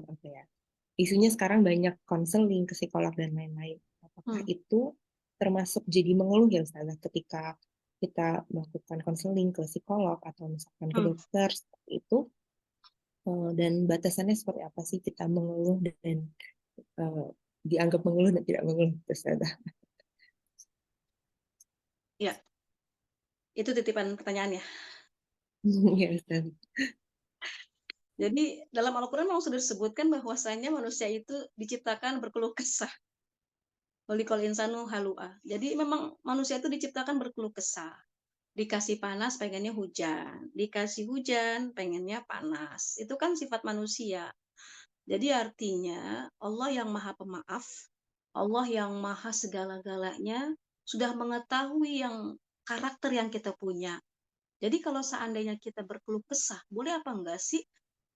apa ya, isunya sekarang banyak konseling ke psikolog dan lain-lain. Apakah itu termasuk jadi mengeluh ya Ustazah ketika kita melakukan konseling ke psikolog atau misalkan ke dokter seperti itu, dan batasannya seperti apa sih kita mengeluh dan dianggap mengeluh dan tidak mengeluh Ustazah? Ya, itu titipan pertanyaannya. Ya Ustazah. Jadi dalam Al-Quran memang sudah disebutkan bahwasanya manusia itu diciptakan berkeluh kesah. Walikul insanu halu'a. Jadi memang manusia itu diciptakan berkeluh kesah. Dikasih panas pengennya hujan, dikasih hujan pengennya panas. Itu kan sifat manusia. Jadi artinya Allah yang maha pemaaf, Allah yang maha segala-galanya sudah mengetahui yang karakter yang kita punya. Jadi kalau seandainya kita berkeluh kesah, boleh apa enggak sih?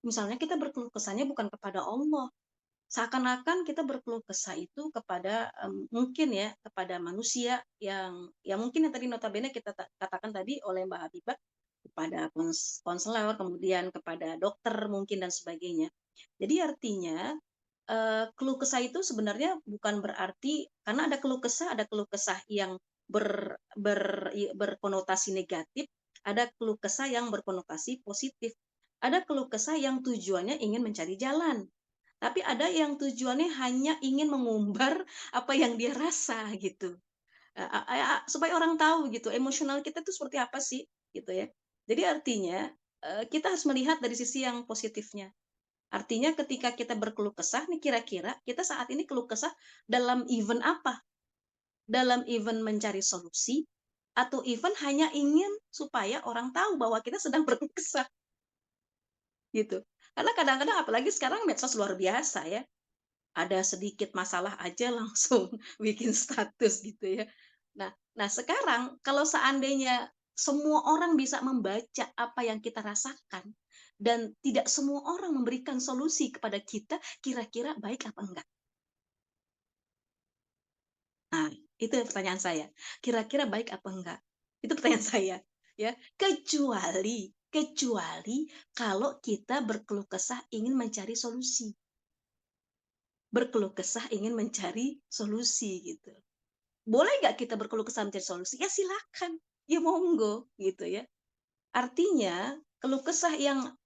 Misalnya kita berkeluh kesahnya bukan kepada Allah, seakan-akan kita berkeluh kesah itu kepada mungkin ya kepada manusia yang ya mungkin yang tadi notabene kita katakan tadi oleh Mbak Habibah, kepada konselor, kemudian kepada dokter mungkin dan sebagainya. Jadi artinya keluh kesah itu sebenarnya bukan berarti karena ada keluh kesah yang berkonotasi negatif, ada keluh kesah yang berkonotasi positif. Ada keluh kesah yang tujuannya ingin mencari jalan. Tapi ada yang tujuannya hanya ingin mengumbar apa yang dia rasa gitu. Supaya orang tahu gitu, emosional kita itu seperti apa sih gitu ya. Jadi artinya kita harus melihat dari sisi yang positifnya. Artinya ketika kita berkeluh kesah nih, kira-kira kita saat ini keluh kesah dalam event apa? Dalam event mencari solusi atau event hanya ingin supaya orang tahu bahwa kita sedang berkeluh kesah. Gitu. Karena kadang-kadang apalagi sekarang medsos luar biasa ya. Ada sedikit masalah aja langsung bikin status gitu ya. Nah sekarang kalau seandainya semua orang bisa membaca apa yang kita rasakan dan tidak semua orang memberikan solusi kepada kita, kira-kira baik apa enggak? Nah, itu pertanyaan saya. Kira-kira baik apa enggak? Itu pertanyaan saya, ya. Kecuali kalau kita berkeluh kesah ingin mencari solusi. Berkeluh kesah ingin mencari solusi gitu. boleh nggak kita berkeluh kesah mencari solusi? Ya silakan, ya monggo gitu ya. Artinya keluh kesah yang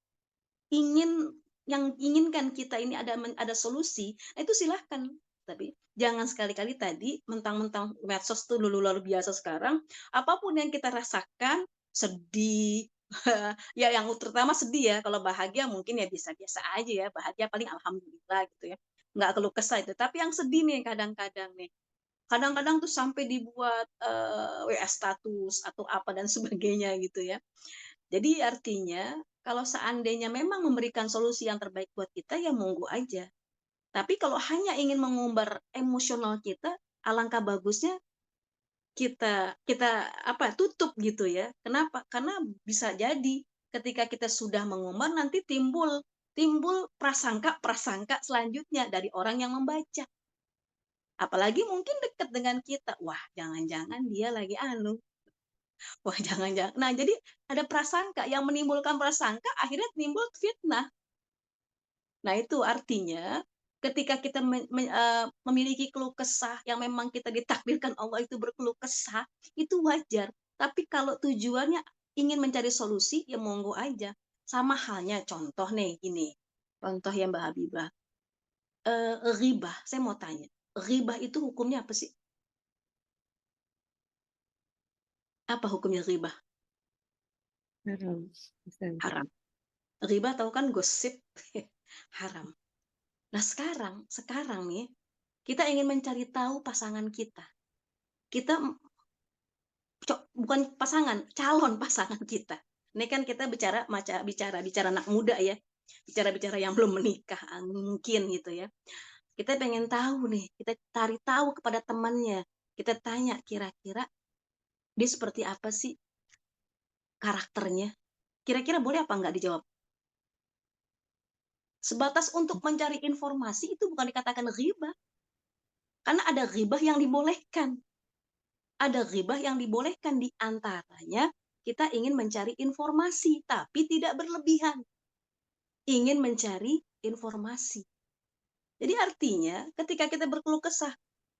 inginkan kita ini ada solusi, nah itu silahkan. Tapi jangan sekali-kali tadi mentang-mentang medsos tuh luar biasa sekarang, apapun yang kita rasakan, sedih, ya yang terutama sedih ya, kalau bahagia mungkin ya biasa-biasa aja ya, bahagia paling alhamdulillah gitu ya, nggak keluh kesah itu. Tapi yang sedih nih kadang-kadang tuh sampai dibuat WA status atau apa dan sebagainya gitu ya. Jadi artinya kalau seandainya memang memberikan solusi yang terbaik buat kita ya monggo aja. Tapi kalau hanya ingin mengumbar emosional kita, alangkah bagusnya kita kita tutup gitu ya. Kenapa? Karena bisa jadi ketika kita sudah mengumbar nanti timbul prasangka selanjutnya dari orang yang membaca. Apalagi mungkin dekat dengan kita. Wah, jangan-jangan dia lagi wah, jangan-jangan. Nah, jadi ada prasangka yang menimbulkan prasangka, akhirnya timbul fitnah. Nah, itu artinya ketika kita memiliki keluh kesah yang memang kita ditakdirkan Allah itu berkeluh kesah, itu wajar. Tapi kalau tujuannya ingin mencari solusi, ya monggo aja. Sama halnya contoh nih, gini. Contoh ya Mbak Habibah. Ghibah, saya mau tanya. Ghibah itu hukumnya apa sih? Apa hukumnya ghibah? Haram, Ustaz. Haram. Ghibah tahu kan gosip, haram. Nah sekarang nih, kita ingin mencari tahu pasangan kita. Kita bukan pasangan, calon pasangan kita. Ini kan kita bicara anak muda ya, bicara yang belum menikah mungkin gitu ya. Kita pengen tahu nih, kita cari tahu kepada temannya. Kita tanya kira-kira dia seperti apa sih karakternya. Kira-kira boleh apa enggak dijawab? Sebatas untuk mencari informasi itu bukan dikatakan ghibah. Karena ada ghibah yang dibolehkan. Ada ghibah yang dibolehkan di antaranya kita ingin mencari informasi tapi tidak berlebihan. Ingin mencari informasi. Jadi artinya ketika kita berkeluh kesah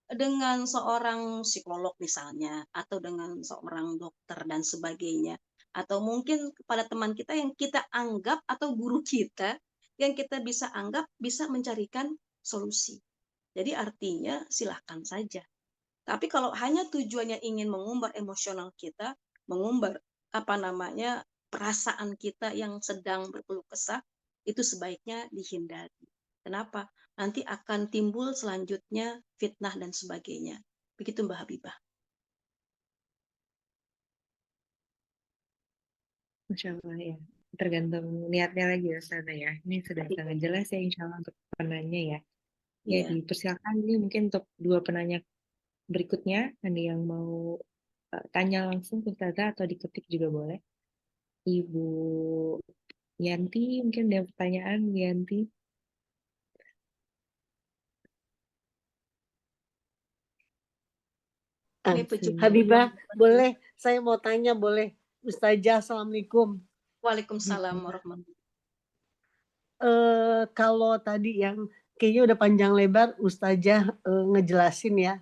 dengan seorang psikolog misalnya atau dengan seorang dokter dan sebagainya atau mungkin kepada teman kita yang kita anggap atau guru kita yang kita bisa anggap bisa mencarikan solusi. Jadi artinya silahkan saja. Tapi kalau hanya tujuannya ingin mengumbar emosional kita, mengumbar perasaan kita yang sedang berkeluh kesah, itu sebaiknya dihindari. Kenapa? Nanti akan timbul selanjutnya fitnah dan sebagainya. Begitu Mbak Habibah. Masya Allah ya. Tergantung niatnya lagi ya Ustazah ya. Ini sudah sangat jelas ya insya Allah untuk penanya ya. Ya Iya. dipersilakan ini mungkin untuk dua penanya berikutnya. Ada yang mau tanya langsung ke Ustazah atau diketik juga boleh. Ibu Yanti mungkin ada pertanyaan Yanti. Ini pucuk Habibah, boleh saya mau tanya boleh? Ustazah, Assalamualaikum. Waalaikumsalam warahmatullahi. Kalau tadi yang kayaknya udah panjang lebar Ustazah ngejelasin ya,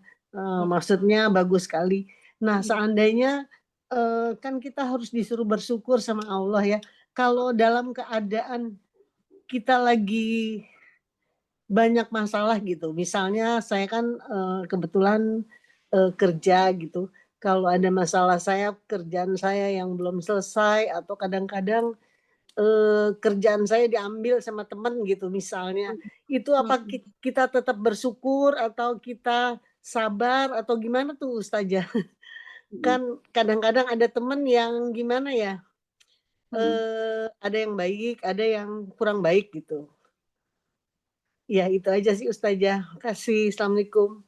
maksudnya bagus sekali. Nah seandainya kan kita harus disuruh bersyukur sama Allah ya. Kalau dalam keadaan kita lagi banyak masalah gitu, misalnya saya kan kebetulan kerja gitu. Kalau ada masalah kerjaan saya yang belum selesai atau kadang-kadang kerjaan saya diambil sama teman gitu misalnya. Itu apa kita tetap bersyukur atau kita sabar atau gimana tuh Ustazah? Kan kadang-kadang ada teman yang gimana ya? Ada yang baik, ada yang kurang baik gitu. Ya itu aja sih Ustazah. Kasih. Assalamualaikum.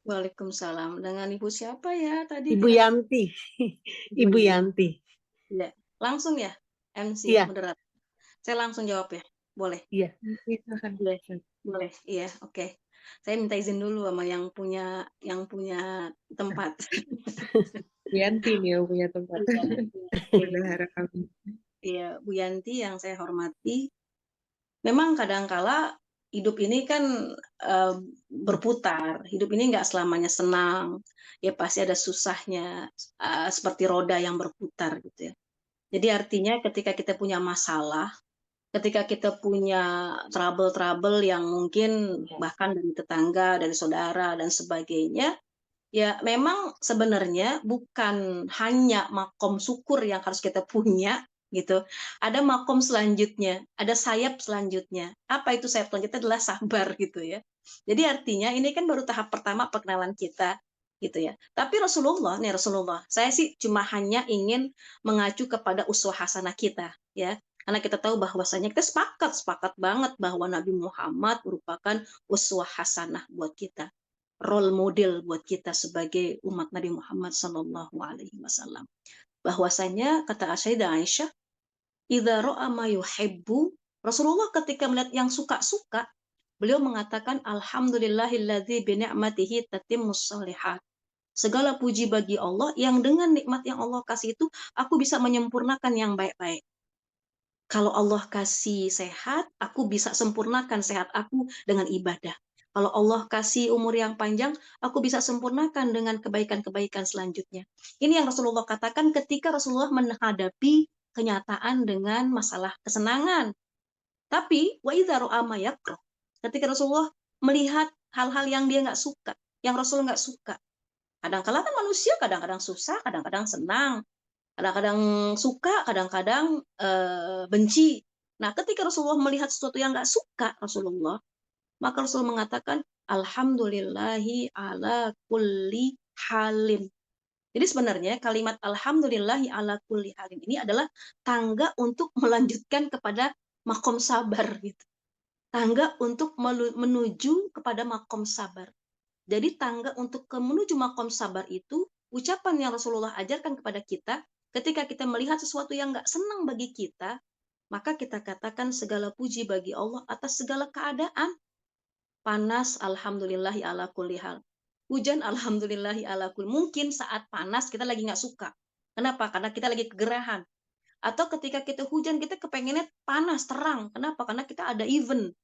Waalaikumsalam. Dengan Ibu siapa ya tadi? Ibu Yanti. Ibu Yanti. Ya, langsung ya MC Iya. moderator. Saya langsung jawab ya. Boleh? Iya. Boleh. Iya, oke. Saya minta izin dulu sama yang punya tempat. Yanti nih yang punya tempat. Iya, Bu Yanti yang saya hormati. Memang kadangkala hidup ini kan berputar. Hidup ini nggak selamanya senang. Ya pasti ada susahnya, seperti roda yang berputar gitu ya. Jadi artinya ketika kita punya masalah, ketika kita punya trouble-trouble yang mungkin bahkan dari tetangga, dari saudara dan sebagainya, ya memang sebenarnya bukan hanya makom syukur yang harus kita punya gitu. Ada makom selanjutnya, ada sayap selanjutnya. Apa itu sayap selanjutnya? Adalah sabar gitu ya. Jadi artinya ini kan baru tahap pertama perkenalan kita gitu ya. Tapi Rasulullah, saya sih cuma hanya ingin mengacu kepada uswah hasanah kita ya. Karena kita tahu bahwasanya kita sepakat banget bahwa Nabi Muhammad merupakan uswah hasanah buat kita, role model buat kita sebagai umat Nabi Muhammad Sallallahu Alaihi Wasallam. Bahwasanya kata Sayyidah Aisyah, idza ra'a ma yuhibbu, Rasulullah ketika melihat yang suka-suka, beliau mengatakan alhamdulillahilladzi bi ni'matihi tatimmus shalihat. Segala puji bagi Allah yang dengan nikmat yang Allah kasih itu aku bisa menyempurnakan yang baik-baik. Kalau Allah kasih sehat, aku bisa sempurnakan sehat aku dengan ibadah. Kalau Allah kasih umur yang panjang, aku bisa sempurnakan dengan kebaikan-kebaikan selanjutnya. Ini yang Rasulullah katakan ketika Rasulullah menghadapi kenyataan dengan masalah kesenangan. Tapi wa idza ra'a ma yakrah, ketika Rasulullah melihat hal-hal yang dia nggak suka, yang Rasul nggak suka. Kadang-kadang kan manusia kadang-kadang susah, kadang-kadang senang. Kadang-kadang suka, kadang-kadang benci. Nah, ketika Rasulullah melihat sesuatu yang nggak suka Rasulullah, maka Rasulullah mengatakan, Alhamdulillahi ala kulli halin. Jadi sebenarnya kalimat Alhamdulillahi ala kulli halin ini adalah tangga untuk melanjutkan kepada makom sabar gitu. Tangga untuk menuju kepada makom sabar. Jadi tangga untuk menuju makom sabar itu ucapan yang Rasulullah ajarkan kepada kita ketika kita melihat sesuatu yang nggak senang bagi kita, maka kita katakan segala puji bagi Allah atas segala keadaan. Panas, alhamdulillahi ala kulli hal. Hujan, alhamdulillahi ala kulli. Mungkin saat panas kita lagi nggak suka. Kenapa? Karena kita lagi kegerahan. Atau ketika kita hujan, kita kepengennya panas, terang. Kenapa? Karena kita ada event.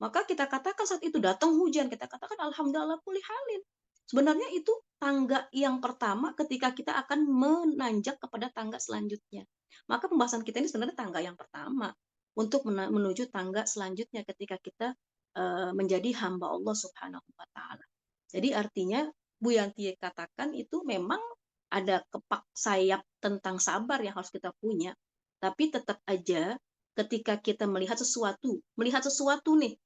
Maka kita katakan saat itu datang hujan, kita katakan alhamdulillah kulli halin. Sebenarnya itu tangga yang pertama ketika kita akan menanjak kepada tangga selanjutnya. Maka pembahasan kita ini sebenarnya tangga yang pertama untuk menuju tangga selanjutnya ketika kita menjadi hamba Allah Subhanahu wa taala. Jadi artinya Bu Yanti katakan itu memang ada kepak sayap tentang sabar yang harus kita punya. Tapi tetap aja ketika kita melihat sesuatu nih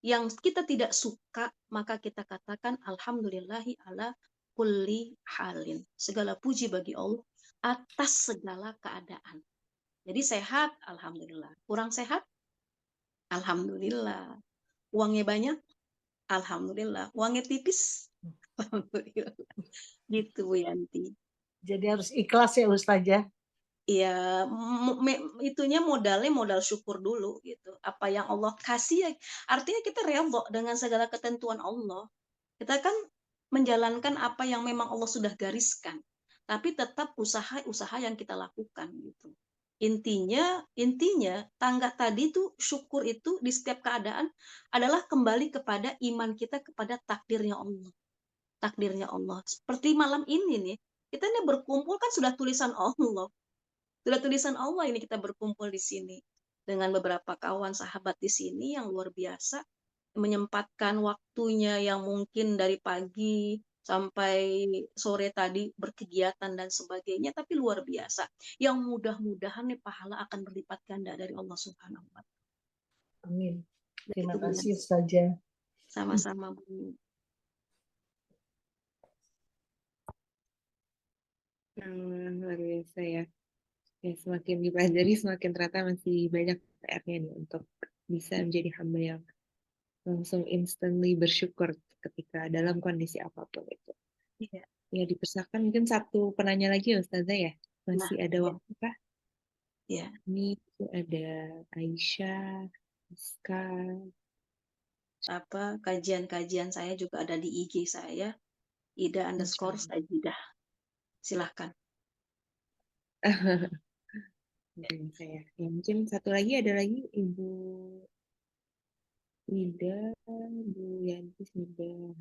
yang kita tidak suka, maka kita katakan alhamdulillahi ala kulli halin. Segala puji bagi Allah atas segala keadaan. Jadi sehat, alhamdulillah. Kurang sehat, alhamdulillah. Uangnya banyak, alhamdulillah. Uangnya tipis, alhamdulillah. Gitu Bu Yanti. Jadi harus ikhlas ya Ustazah. Iya, itunya modalnya modal syukur dulu gitu. Apa yang Allah kasih, artinya kita redha dengan segala ketentuan Allah. Kita kan menjalankan apa yang memang Allah sudah gariskan, tapi tetap usaha yang kita lakukan gitu. Intinya tangga tadi tuh syukur itu di setiap keadaan adalah kembali kepada iman kita kepada takdirnya Allah. Takdirnya Allah. Seperti malam ini nih, kita nih berkumpul kan sudah tulisan Allah. Sudah tulisan Allah ini kita berkumpul di sini dengan beberapa kawan sahabat di sini yang luar biasa menyempatkan waktunya yang mungkin dari pagi sampai sore tadi berkegiatan dan sebagainya, tapi luar biasa. Yang mudah-mudahan nih pahala akan berlipat ganda dari Allah Subhanahu wa taala. Amin. Terima Begitu, Bu kasih Yanti. Ustazah. Sama-sama Bu. Luar biasa ya. Ya, semakin dipelajari, semakin ternyata masih banyak PR-nya nih untuk bisa menjadi hamba yang langsung instantly bersyukur ketika dalam kondisi apapun itu. Iya. Ya, dipersilakan mungkin satu penanya lagi ya Ustazah ya. Nah, Masih ada iya. waktu kah? Ya. Ini ada Aisyah, Iska. Apa kajian-kajian saya juga ada di IG saya, ida_sajidah. Silahkan. Mungkin saya. Ya, mungkin satu lagi ada lagi Ibu Nida, Bu Yanti sudah.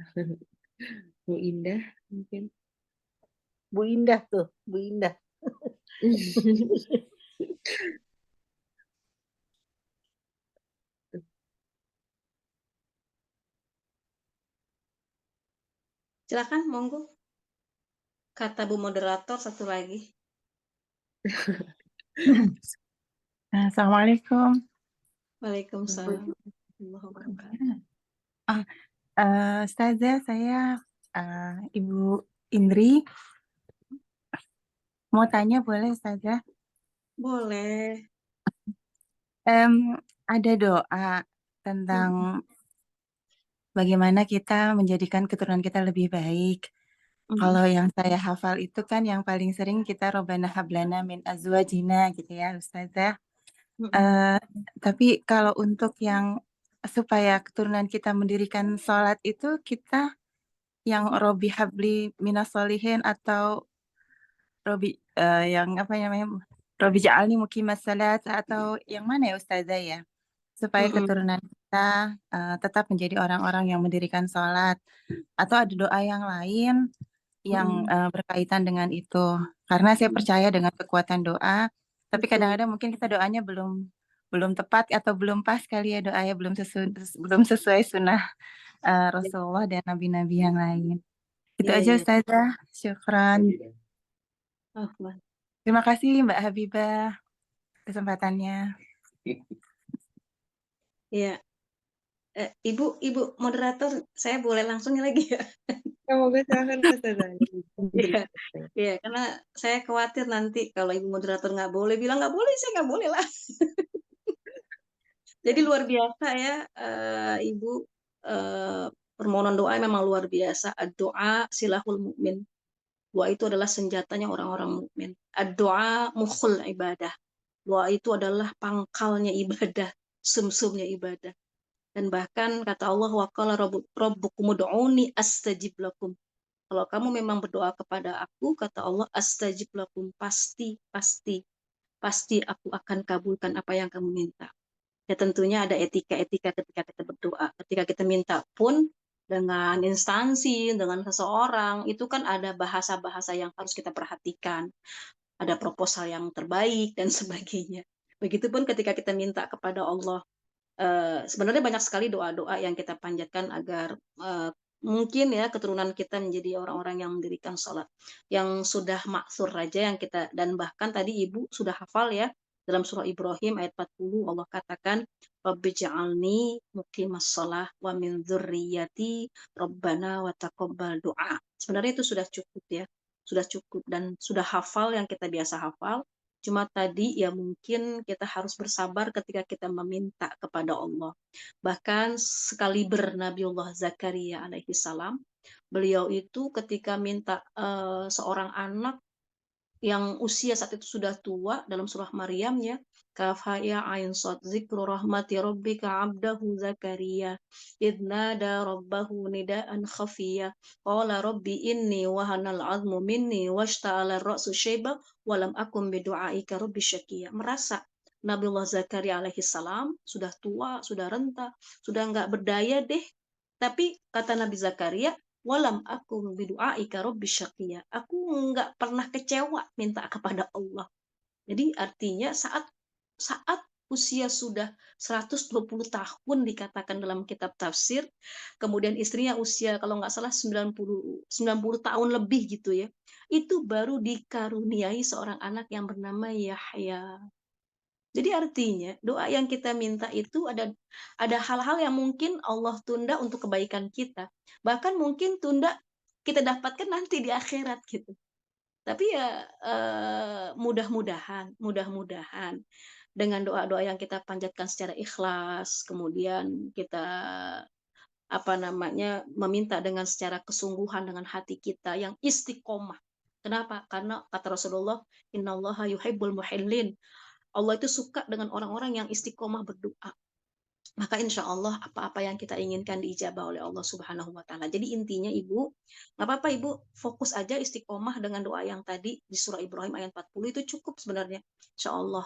Bu Indah mungkin. Bu Indah tuh, Bu Indah. Silakan, monggo. Kata Bu Moderator satu lagi. Assalamualaikum. Waalaikumsalam warahmatullahi wabarakatuh. Ustazah, saya Ibu Indri. Mau tanya boleh Ustazah? Boleh. Ada doa tentang bagaimana kita menjadikan keturunan kita lebih baik. Kalau yang saya hafal itu kan yang paling sering kita Robbana hablana min azwajina gitu ya Ustazah. Tapi kalau untuk yang supaya keturunan kita mendirikan sholat itu kita yang Robi habli minas solihin atau Robi yang apa namanya Robi ja'alni muqimas salat atau yang mana ya Ustazah ya supaya keturunan kita tetap menjadi orang-orang yang mendirikan sholat atau ada doa yang lain yang berkaitan dengan itu karena saya percaya dengan kekuatan doa tapi kadang-kadang mungkin kita doanya belum tepat atau belum pas kali ya doanya belum sesuai sunnah Rasulullah dan nabi-nabi yang lain. Itu Iya, aja iya. Ustazah. Syukran. Afwan. Terima kasih Mbak Habibah kesempatannya. Iya. Ibu moderator, saya boleh langsung lagi ya? Semoga silakan Ustazah. Iya, iya, karena saya khawatir nanti kalau ibu moderator nggak boleh, bilang nggak boleh, saya nggak boleh lah. Jadi luar biasa ya, Ibu, permohonan doa memang luar biasa. Doa silahul mukmin. Doa itu adalah senjatanya orang-orang mukmin. Doa mukhul ibadah. Doa itu adalah pangkalnya ibadah, sumsumnya ibadah. Dan bahkan kata Allah, wa qala rabbukum ud'uni astajib lakum. Kalau kamu memang berdoa kepada aku, kata Allah, astajib lakum, pasti aku akan kabulkan apa yang kamu minta. Ya tentunya ada etika-etika ketika kita berdoa. Ketika kita minta pun dengan instansi, dengan seseorang, itu kan ada bahasa-bahasa yang harus kita perhatikan. Ada proposal yang terbaik dan sebagainya. Begitupun ketika kita minta kepada Allah. Sebenarnya banyak sekali doa-doa yang kita panjatkan agar mungkin ya keturunan kita menjadi orang-orang yang mendirikan sholat yang sudah maksur raja yang kita dan bahkan tadi ibu sudah hafal ya dalam surah Ibrahim ayat 40 Allah katakan Rabbi ja'alni muqimas shalah wa min dzurriyyati rabbana wa taqabbal doa. Sebenarnya itu sudah cukup ya, sudah cukup dan sudah hafal yang kita biasa hafal. Cuma tadi ya mungkin kita harus bersabar ketika kita meminta kepada Allah. Bahkan sekaliber Nabiullah Zakaria alaihi salam, beliau itu ketika minta seorang anak yang usia saat itu sudah tua dalam surah Maryam ya, kaf ha ya ain sad zikru rahmati rabbika abdahu Zakaria idnada rabbahu nidaan khafiya qala rabbi inni wahanal azmu minni washta'ala ar-ra'su syaiba walam akum bidu'aika rabbi syakiya. Merasa Nabiullah Zakaria alaihi salam sudah tua, sudah renta, sudah enggak berdaya deh. Tapi kata Nabi Zakaria, walam aku bidu'aika rabbi syaqiya. Aku enggak pernah kecewa minta kepada Allah. Jadi artinya saat usia sudah 120 tahun dikatakan dalam kitab tafsir, kemudian istrinya usia kalau nggak salah 90 tahun lebih gitu ya. Itu baru dikaruniai seorang anak yang bernama Yahya. Jadi artinya doa yang kita minta itu ada hal-hal yang mungkin Allah tunda untuk kebaikan kita. Bahkan mungkin tunda kita dapatkan nanti di akhirat gitu. Tapi ya mudah-mudahan dengan doa-doa yang kita panjatkan secara ikhlas, kemudian kita meminta dengan secara kesungguhan dengan hati kita yang istiqomah. Kenapa? Karena kata Rasulullah, innallaha yuhibbul muhillin. Allah itu suka dengan orang-orang yang istiqomah berdoa. Maka insya Allah apa-apa yang kita inginkan diijabah oleh Allah Subhanahu wa Ta'ala. Jadi intinya Ibu, nggak apa-apa Ibu, fokus aja istiqomah dengan doa yang tadi di surah Ibrahim ayat 40 itu cukup sebenarnya. Insya Allah.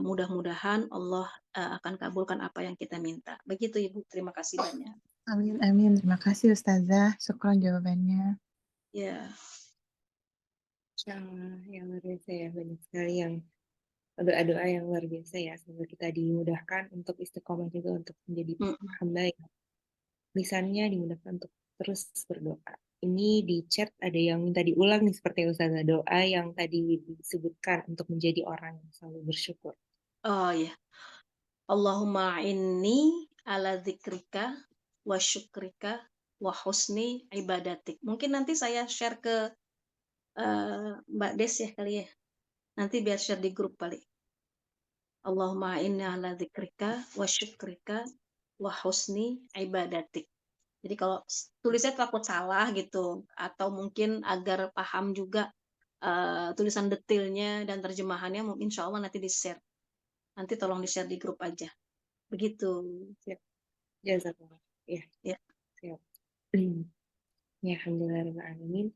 mudah-mudahan Allah akan kabulkan apa yang kita minta. Begitu Ibu, terima kasih banyak. Amin, amin. Terima kasih Ustazah. Syukron jawabannya. Ya, Insyaallah, yang luar biasa ya, banyak sekali yang doa-doa yang luar biasa ya. Semoga kita dimudahkan untuk istiqomah juga untuk menjadi hamba yang lisannya dimudahkan untuk terus berdoa. Ini di chat ada yang minta diulang nih seperti Ustazah, doa yang tadi disebutkan untuk menjadi orang yang selalu bersyukur. oh ya. Allahumma inni ala dzikrika wa syukrika wa husni ibadatik. Mungkin nanti saya share ke Mbak Des ya kali ya. Nanti biar share di grup kali. Allahumma inni ala dzikrika wa syukrika wa husni ibadatik. Jadi kalau tulisnya takut salah gitu, atau mungkin agar paham juga tulisan detailnya dan terjemahannya, insya Allah nanti di-share. Nanti tolong di-share di grup aja. Begitu. Siap. Jazakallah. Ya. Ya. Siap. Ya, alhamdulillahirrahmanirrahim.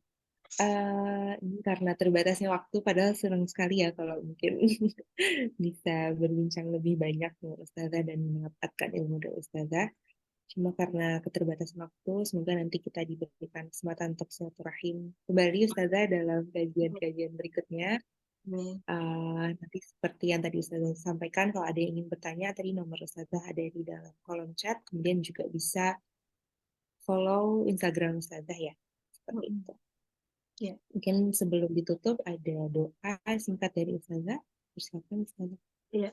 Ini karena terbatasnya waktu, padahal senang sekali ya kalau mungkin bisa berbincang lebih banyak dengan Ustazah dan mendapatkan ilmu dari Ustazah. Cuma karena keterbatasan waktu, semoga nanti kita diberikan kesempatan untuk silaturahim kembali Ustazah dalam kajian-kajian berikutnya. Nanti seperti yang tadi Ustazah sampaikan, kalau ada yang ingin bertanya, tadi nomor Ustazah ada di dalam kolom chat, kemudian juga bisa follow Instagram Ustazah ya, seperti itu. Ya. Mungkin sebelum ditutup ada doa singkat dari Ustazah. Silakan Ustazah. Iya.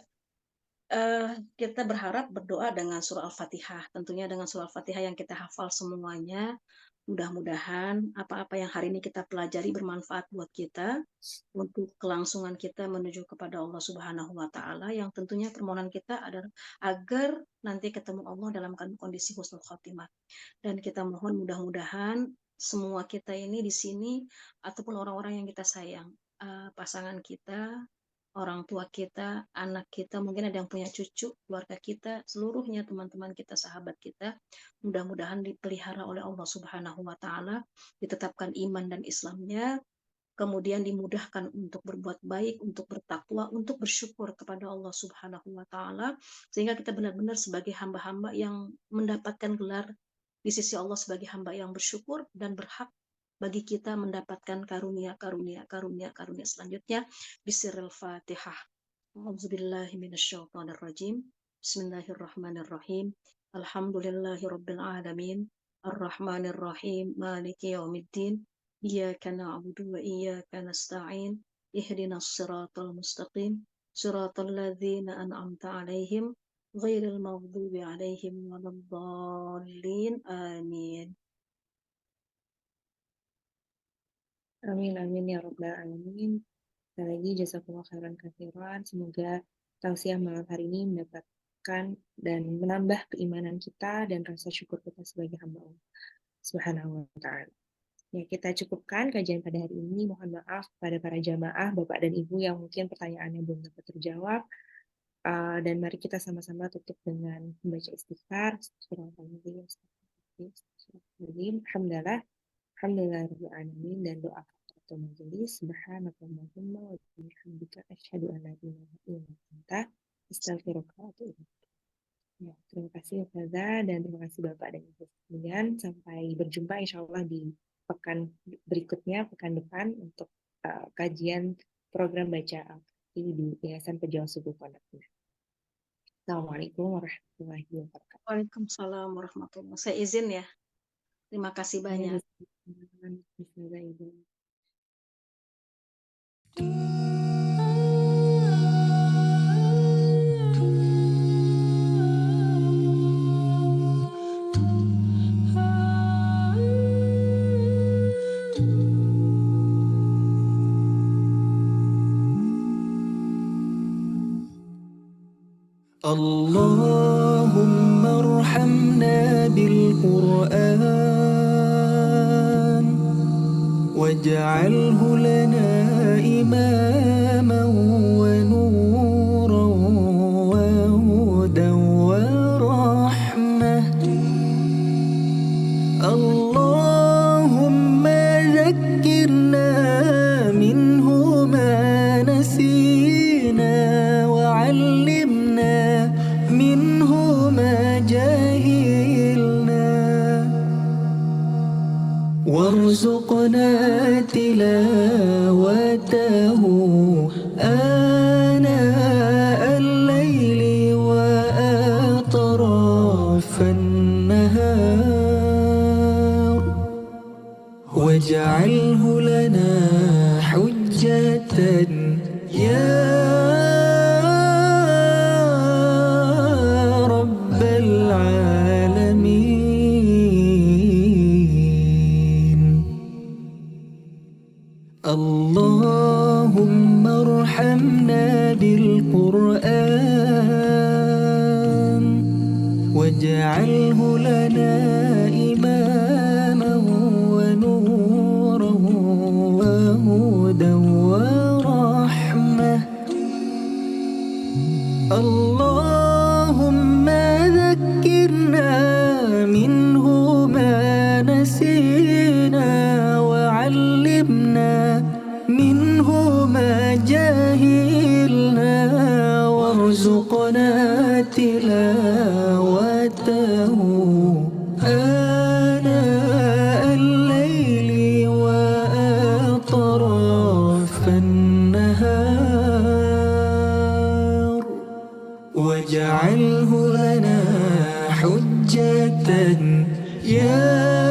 Kita berharap berdoa dengan surah Al-Fatihah. Tentunya dengan surah Al-Fatihah yang kita hafal semuanya. Mudah-mudahan apa-apa yang hari ini kita pelajari bermanfaat buat kita untuk kelangsungan kita menuju kepada Allah Subhanahu wa taala, yang tentunya permohonan kita adalah agar nanti ketemu Allah dalam kondisi husnul khotimah. Dan kita mohon mudah-mudahan semua kita ini di sini ataupun orang-orang yang kita sayang, pasangan kita, orang tua kita, anak kita, mungkin ada yang punya cucu, keluarga kita, seluruhnya teman-teman kita, sahabat kita, mudah-mudahan dipelihara oleh Allah Subhanahu wa taala, ditetapkan iman dan Islamnya, kemudian dimudahkan untuk berbuat baik, untuk bertakwa, untuk bersyukur kepada Allah Subhanahu wa taala, sehingga kita benar-benar sebagai hamba-hamba yang mendapatkan gelar di sisi Allah sebagai hamba yang bersyukur dan berhak bagi kita mendapatkan karunia selanjutnya. Bismillahirrahmanirrahim. Fatihah. A'udzubillahi minasyaitonirrajim. Bismillahirrahmanirrahim. Alhamdulillahirabbil alamin. Arrahmanirrahim. Maliki yaumiddin. Iyyaka na'budu wa iyyaka nasta'in. Ihdinas siratal mustaqim. Siratal ladzina an'amta 'alaihim ghairil maghdubi 'alaihim waladdallin. Amin. Amin, amin ya rabbal alamin. Sekali lagi jazakumullah khairan katsiran. Semoga tausiah malam hari ini mendapatkan dan menambah keimanan kita dan rasa syukur kita sebagai hamba Allah Subhanahu wa taala. Ya, kita cukupkan kajian pada hari ini. Mohon maaf pada para jamaah, Bapak dan Ibu yang mungkin pertanyaannya belum dapat terjawab. Dan mari kita sama-sama tutup dengan membaca istighfar. Alhamdulillah. Alhamdulillahirabbil alamin, dan doa kafaratul majelis. Subhanakallahumma wa bihamdika asyhadu an la ilaha illa anta astaghfiruka wa atubu ilaik. Ya, terima kasih Ustazah dan terima kasih Bapak dan Ibu sekalian. Sampai berjumpa insyaallah di pekan berikutnya, pekan depan, untuk kajian program baca Al-Fatih di Yayasan Pejuang Subuh Pondok Indah. Assalamualaikum warahmatullahi wabarakatuh. Waalaikumsalam warahmatullahi wabarakatuh. Saya izin ya. Terima kasih banyak. Bismillah, Ibu. اللهم ارحمنا بالقرآن واجعله لنا إماما ونورا وهدى ورحمة. اللهم ذكرنا منه ما نسينا وارزقنا تلاوته آناء الليل وأطراف النهار واجعله لنا حجة يا رب العالمين. اللهم ارحمنا بالقرآن واجعله لنا إماما ونورا وهدى ورحمة. اللهم ذكرنا منه ما نسينا وعلمنا منه ما جهلنا وارزقنا تلاوته آناء الليل وأطراف النهار واجعله لنا حجة يا